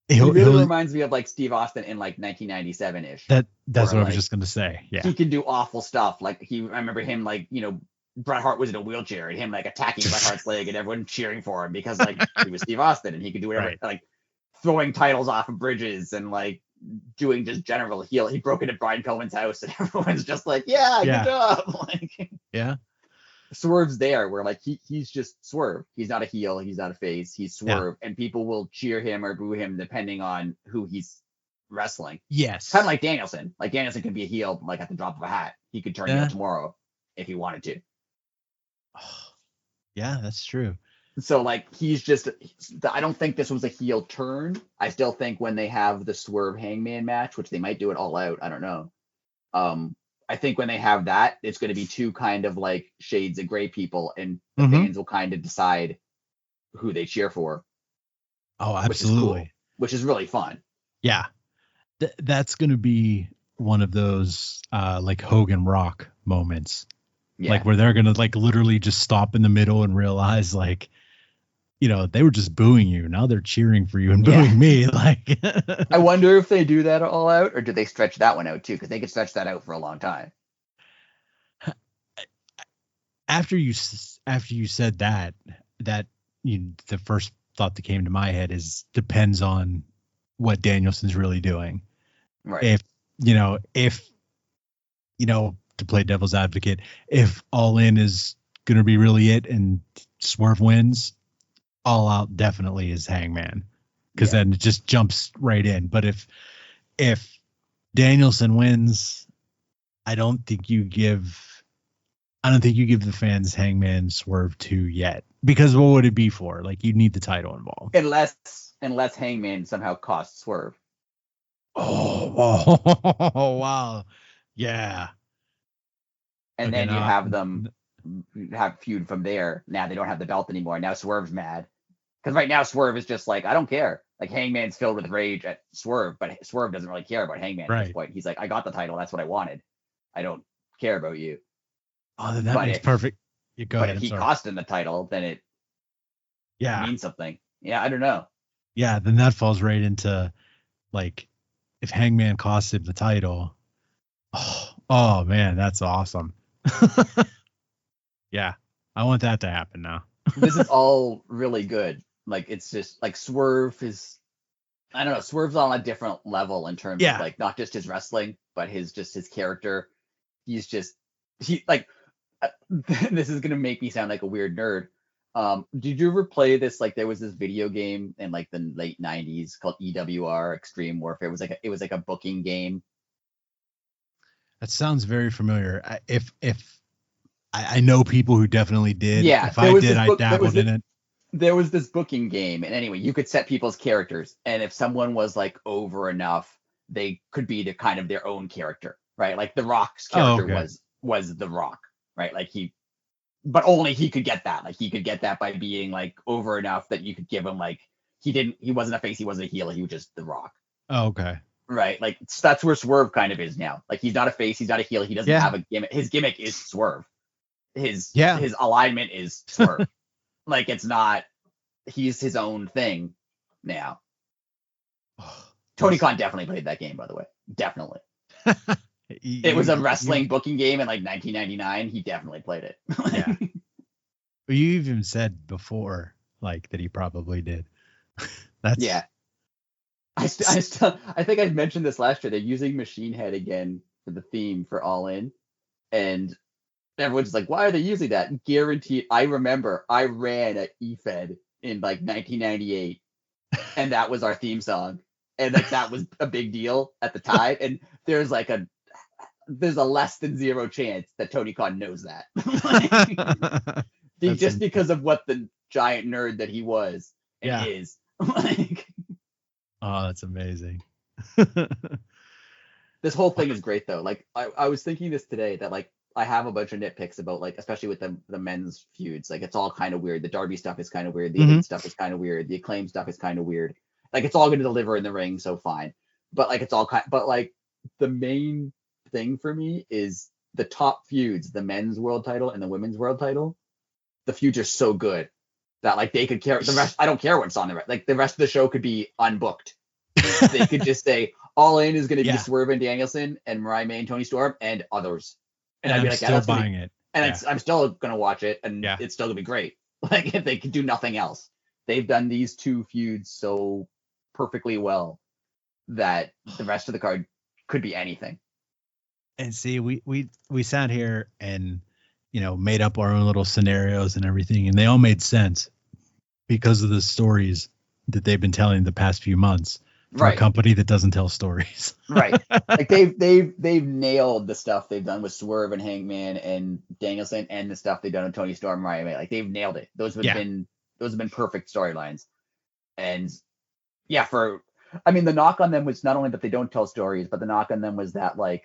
really reminds me of like Steve Austin in like 1997 ish. That's what I was just gonna say. Yeah, he can do awful stuff. Like I remember him like Bret Hart was in a wheelchair and him like attacking Bret Hart's leg and everyone cheering for him because like he was Steve Austin and he could do whatever. Right. Like throwing titles off of bridges and like doing just general heel. He broke into Brian Pillman's house and everyone's just like, yeah. Good job. Like, yeah. Swerve's there where like he's just Swerve. He's not a heel. He's not a face. He's Swerve. And people will cheer him or boo him depending on who he's wrestling. Yes. Kind of like Danielson. Like Danielson could be a heel like at the drop of a hat. He could turn heel tomorrow if he wanted to. Yeah, that's true. So like I don't think this was a heel turn. I still think when they have the Swerve Hangman match, which they might do it All Out, I don't know. I think when they have that, it's going to be two kind of like shades of gray people, and the fans will kind of decide who they cheer for. Oh, absolutely. Which is really fun. Yeah. That's going to be one of those like Hogan Rock moments. Yeah. Like where they're going to like literally just stop in the middle and realize like, they were just booing you. Now they're cheering for you and booing me. Like, I wonder if they do that All Out, or do they stretch that one out too? Because they could stretch that out for a long time. After you said that the first thought that came to my head is depends on what Danielson's really doing. Right. If to play devil's advocate, if All In is going to be really it and Swerve wins, All Out definitely is Hangman, because then it just jumps right in. But if Danielson wins, I don't think you give the fans Hangman Swerve 2 yet, because what would it be for? Like, you'd need the title involved. Unless Hangman somehow costs Swerve. Oh, wow. Yeah. And then you have them have feud from there. Now they don't have the belt anymore. Now Swerve's mad. Because right now Swerve is just like, I don't care. Like Hangman's filled with rage at Swerve, but Swerve doesn't really care about Hangman at this point. He's like, I got the title. That's what I wanted. I don't care about you. Oh, then that makes perfect. You go ahead. But if he cost him the title, then it means something. Yeah, I don't know. Yeah, then that falls right into like if Hangman costs him the title. Oh man, that's awesome. Yeah, I want that to happen now. This is all really good. Like, it's just like Swerve is, I don't know, Swerve's on a different level in terms of like not just his wrestling, but his character. This is gonna make me sound like a weird nerd. Did you ever play this? Like, there was this video game in like the late 90s called EWR Extreme Warfare. It was like a booking game. That sounds very familiar. If I know people who definitely did. Yeah. If I did, I dabbled in it. There was this booking game, and anyway, you could set people's characters, and if someone was like over enough, they could be the kind of their own character, right? Like The Rock's character was The Rock, right? Like but only he could get that. Like, he could get that by being like over enough that you could give him like he wasn't a face, he wasn't a heel, he was just The Rock. Oh, okay. Right. Like that's where Swerve kind of is now. Like he's not a face, he's not a heel, he doesn't have a gimmick. His gimmick is Swerve. His alignment is Swerve. Like it's not, he's his own thing now. Tony Khan definitely played that game, by the way. Definitely. It was a wrestling booking game in like 1999. He definitely played it. Yeah. You even said before, like, that he probably did. That's yeah. I think I mentioned this last year. They're using Machine Head again for the theme for All In, and everyone's like, "Why are they using that?" Guaranteed. I remember I ran at EFED in like 1998, and that was our theme song, and like that was a big deal at the time. And there's a less than zero chance that Tony Khan knows that, just because of what the giant nerd that he was and is. Oh, that's amazing. This whole thing is great though. Like I was thinking this today that like I have a bunch of nitpicks about like, especially with the men's feuds. Like it's all kind of weird. The Darby stuff is kind of weird. The Elite stuff is kind of weird. The Acclaim stuff is kind of weird. Like it's all going to deliver in the ring, so fine. But like it's all but like the main thing for me is the top feuds, the men's world title and the women's world title. The feuds are so good that like they could carry the rest. I don't care what's on the rest. Like the rest of the show could be unbooked. They could just say All In is going to be Swerve and Danielson and Mariah May and Toni Storm and others. And I'd be like, still buying it. And I'm still going to watch it, and it's still going to be great. Like if they could do nothing else. They've done these two feuds so perfectly well that the rest of the card could be anything. And see, we sat here and made up our own little scenarios and everything, and they all made sense because of the stories that they've been telling the past few months for a company that doesn't tell stories. Right. Like they've nailed the stuff they've done with Swerve and Hangman and Danielson, and the stuff they've done with Toni Storm and Mariah May. Like they've nailed it. Those have been perfect storylines. And the knock on them was not only that they don't tell stories, but the knock on them was that like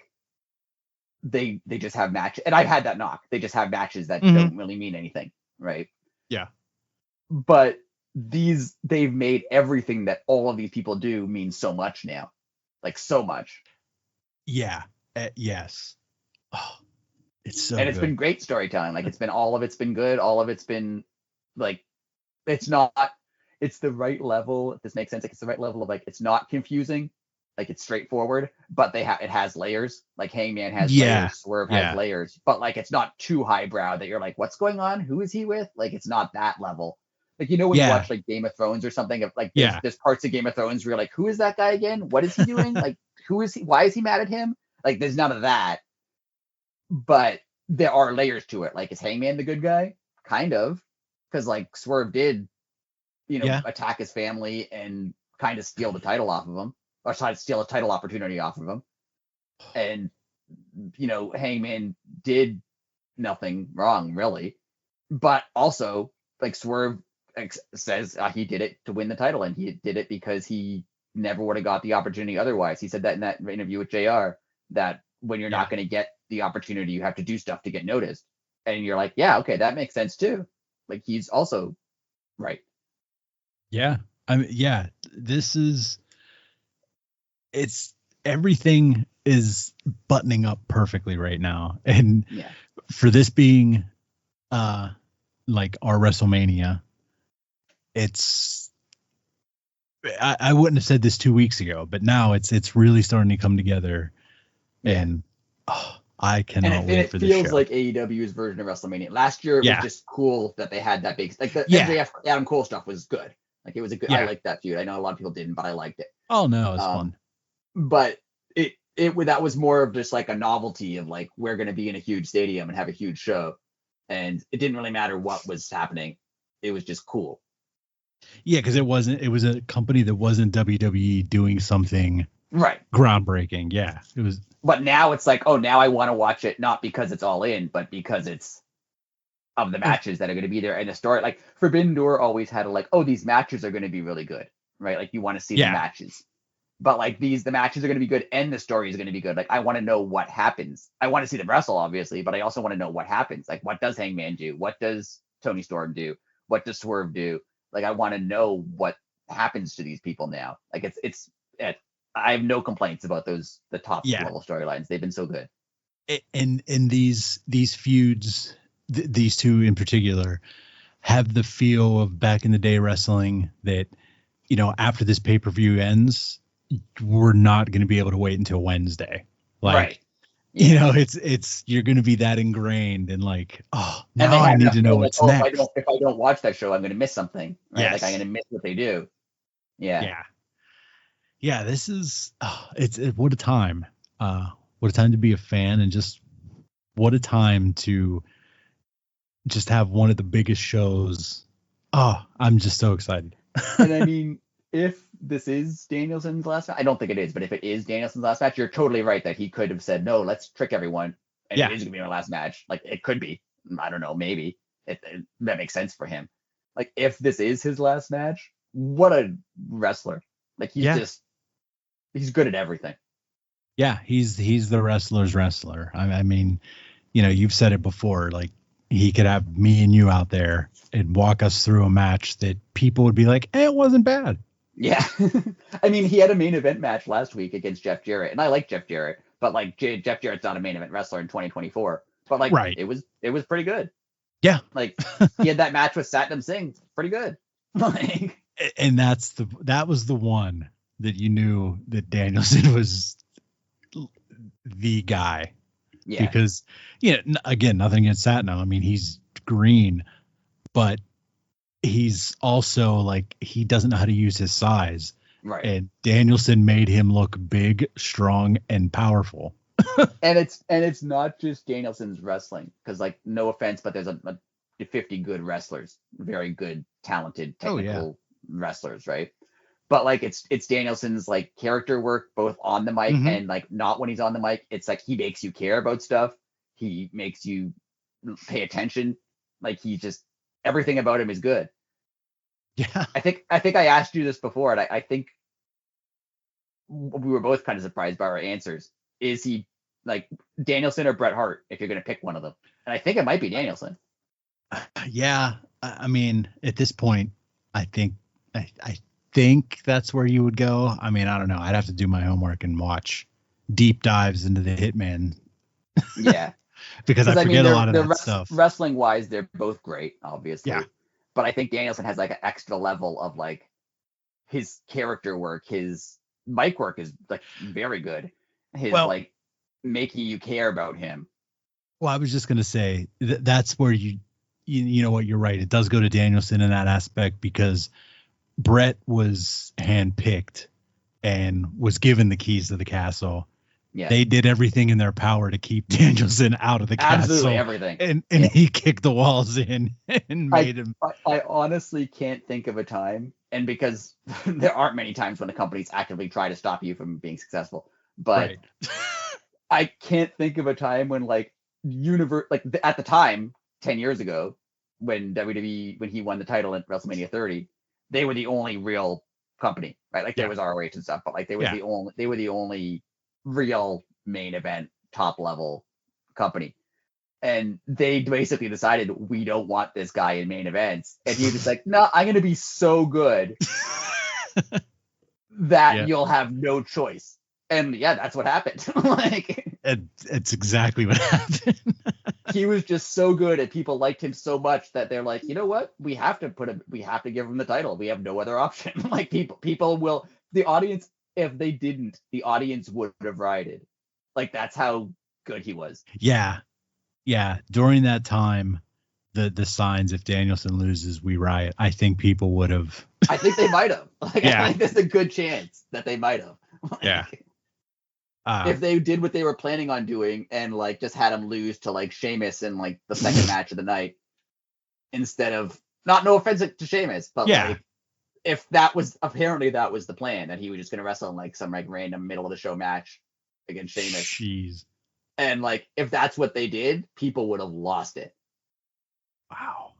they just have matches. And I've had that knock. They just have matches that don't really mean anything. Right. Yeah. But they've made everything that all of these people do mean so much now. Like so much. Yeah. Yes. Oh, it's so and it's good. Been great storytelling. Like all of it's been good. All of it's been like, it's the right level. If this makes sense. Like it's the right level of like, it's not confusing. Like it's straightforward, but it has layers. Like Hangman has layers, Swerve has layers, but like it's not too highbrow that you're like, what's going on? Who is he with? Like it's not that level. Like when you watch like Game of Thrones or something, of like there's parts of Game of Thrones where you're like, who is that guy again? What is he doing? Like who is he? Why is he mad at him? Like there's none of that. But there are layers to it. Like is Hangman the good guy? Kind of, because like Swerve did, attack his family and kind of steal the title off of him. Or try to steal a title opportunity off of him. And, Hangman did nothing wrong, really. But also, like, Swerve says he did it to win the title, and he did it because he never would have got the opportunity otherwise. He said that in that interview with JR, that when you're not going to get the opportunity, you have to do stuff to get noticed. And you're like, yeah, okay, that makes sense, too. Like, he's also right. Yeah. It's everything is buttoning up perfectly right now. And for this being like our WrestleMania, I wouldn't have said this 2 weeks ago, but now it's really starting to come together. And I cannot wait for this show. It feels like AEW's version of WrestleMania. Last year it was just cool that they had that big, like the MJF Adam Cole stuff was good. Like it was a good, I liked that feud. I know a lot of people didn't, but I liked it. Oh no, it was fun. But that was more of just like a novelty of like, we're going to be in a huge stadium and have a huge show. And it didn't really matter what was happening. It was just cool. Yeah. Cause it was a company that wasn't WWE doing something groundbreaking. Yeah. It was. But now it's like, oh, now I want to watch it, not because it's All In, but because it's of the matches that are going to be there. And the story, like Forbidden Door always had these matches are going to be really good, right? Like you want to see the matches. But like the matches are going to be good and the story is going to be good. Like I want to know what happens. I want to see them wrestle, obviously, but I also want to know what happens. Like what does Hangman do? What does Toni Storm do? What does Swerve do? Like I want to know what happens to these people now. Like I have no complaints about the top Yeah. level storylines. They've been so good. And these feuds, these two in particular, have the feel of back in the day wrestling that, you know, after this pay-per-view ends, we're not going to be able to wait until Wednesday. Like, right. Yeah. You know, it's you're going to be that ingrained and like, oh, And now I need to know what's next. If I don't watch that show, I'm going to miss something. Right? Yes. Like I'm going to miss what they do. Yeah. Yeah. This is what a time. What a time to be a fan, and just what a time to just have one of the biggest shows. Oh, I'm just so excited. And I mean, if this is Danielson's last match, I don't think it is, but if it is Danielson's last match, you're totally right that he could have said, no, let's trick everyone. And it is going to be my last match. Like, it could be. I don't know, maybe. That makes sense for him. Like, if this is his last match, what a wrestler. Like, he's good at everything. Yeah, he's the wrestler's wrestler. I mean, you know, you've said it before, like, he could have me and you out there and walk us through a match that people would be like, it wasn't bad. Yeah. I mean, he had a main event match last week against Jeff Jarrett, and I like Jeff Jarrett, but like Jeff Jarrett's not a main event wrestler in 2024. But like, right. it was pretty good. Yeah. Like, he had that match with Satnam Singh, pretty good. Like, and that was the one that you knew that Danielson was the guy. Yeah. Because, you know, again, nothing against Satnam. I mean, he's green, but he's also like, he doesn't know how to use his size. Right. And Danielson made him look big, strong, and powerful. and it's not just Danielson's wrestling, because like, no offense, but there's a 50 good wrestlers, very good, talented, technical wrestlers, right? But like, it's Danielson's like character work, both on the mic and like not when he's on the mic. It's like, he makes you care about stuff. He makes you pay attention. Like, he just, everything about him is good. Yeah. I think I asked you this before, and I think we were both kind of surprised by our answers. Is he like Danielson or Bret Hart, if you're going to pick one of them? And I think it might be Danielson. Yeah. I mean, at this point, I think that's where you would go. I mean, I don't know. I'd have to do my homework and watch deep dives into the Hitman. Yeah. because I forget a lot of that stuff. Wrestling wise, they're both great, obviously. Yeah. But I think Danielson has like an extra level of like his character work, his mic work is like very good. His like making you care about him. Well, I was just going to say that's where you know what, you're right. It does go to Danielson in that aspect, because Brett was handpicked and was given the keys to the castle. Yeah. They did everything in their power to keep Danielson out of the castle. Absolutely everything. And he kicked the walls in and made him. I honestly can't think of a time, and because there aren't many times when the companies actively try to stop you from being successful, but right. I can't think of a time when like at the time, 10 years ago, when WWE, when he won the title at WrestleMania 30, they were the only real company, right? Like there was ROH and stuff, but like they were the only real main event top level company. And they basically decided, we don't want this guy in main events. And he was just like, no, I'm going to be so good that you'll have no choice. And yeah, that's what happened. Like, it's exactly what happened. He was just so good, and people liked him so much that they're like, you know what? We have to give him the title. We have no other option. Like people will, the audience, if they didn't, the audience would have rioted. Like, that's how good he was. Yeah. Yeah. During that time, the signs, if Danielson loses, we riot. I think people would have. I think they might have. Like, I think there's a good chance that they might have. Like, yeah. If they did what they were planning on doing and like just had him lose to like Sheamus in like the second match of the night, instead of, no offense to Sheamus, but like, if that was the plan, that he was just going to wrestle in like some like random middle of the show match against Sheamus. Jeez. And like, if that's what they did, people would have lost it. Wow.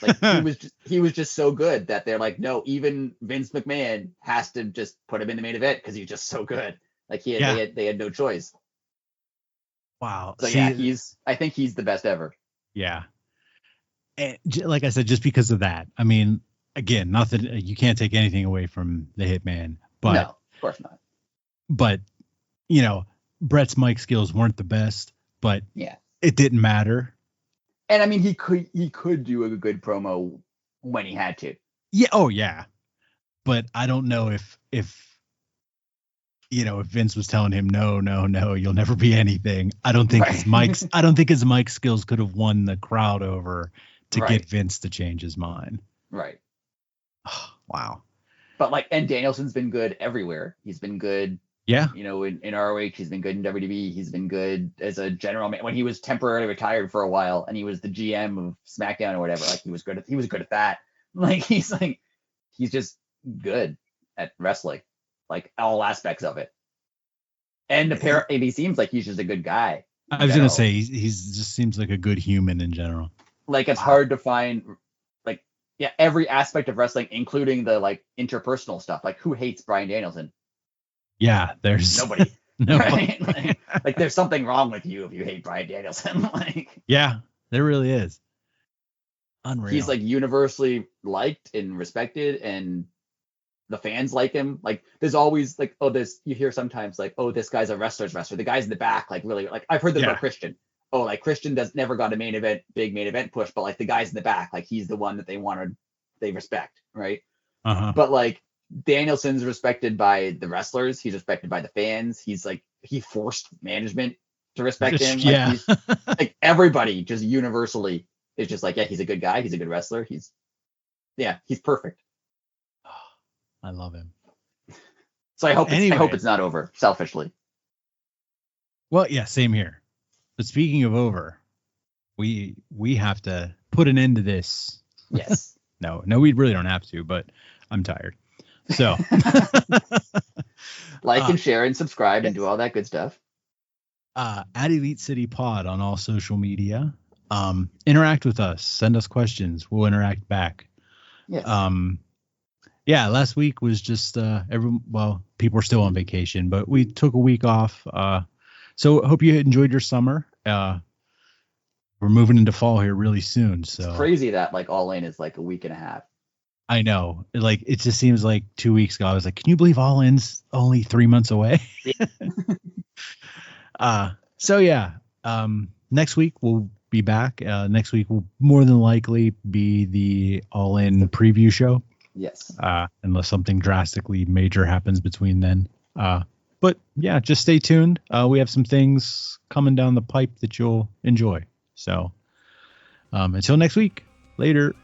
Like, he was just so good that they're like, no, even Vince McMahon has to just put him in the main event because he's just so good. Like they had no choice. Wow. So I think he's the best ever. Yeah. And like I said, just because of that, I mean, again, nothing, you can't take anything away from the Hitman, but Of course not. But, Brett's mic skills weren't the best, but yeah, it didn't matter. And I mean, he could do a good promo when he had to. Yeah. Oh yeah. But I don't know if Vince was telling him, no, you'll never be anything. I don't think his mic skills could have won the crowd over to get Vince to change his mind. Right. Oh, wow. But and Danielson's been good everywhere. He's been good. Yeah. In ROH, he's been good in WWE. He's been good as a general man. When he was temporarily retired for a while and he was the GM of SmackDown or whatever, he was good at that. He's just good at wrestling, all aspects of it. And apparently he seems like he's just a good guy. I was going to say, he's just seems like a good human in general. It's hard to find, every aspect of wrestling, including the, interpersonal stuff. Who hates Bryan Danielson? Yeah, there's nobody. Right? There's something wrong with you if you hate Bryan Danielson. Yeah, there really is. Unreal. He's universally liked and respected, and the fans like him. There's always you hear sometimes this guy's a wrestler's wrestler. The guys in the back really I've heard that about Christian. Christian never got a big main event push, but the guys in the back, he's the one that they respect, right? Uh-huh. But Danielson's respected by the wrestlers. He's respected by the fans. He's he forced management to respect him. He's, everybody just universally is just he's a good guy. He's a good wrestler. He's perfect. I love him. So I hope it's not over, selfishly. Well, yeah, same here. But speaking of over, we have to put an end to this. Yes. No, we really don't have to, but I'm tired. So and share and subscribe and do all that good stuff. At Elite City Pod on all social media. Interact with us. Send us questions. We'll interact back. Yes. Last week was just people were still on vacation, but we took a week off. So hope you enjoyed your summer. We're moving into fall here really soon. So it's crazy that All In is a week and a half. I know. It just seems like 2 weeks ago. I was like, can you believe All In's only 3 months away? Next week we'll be back. Next week will more than likely be the All In preview show. Yes. Unless something drastically major happens between then. But yeah, just stay tuned. We have some things coming down the pipe that you'll enjoy. So until next week, later.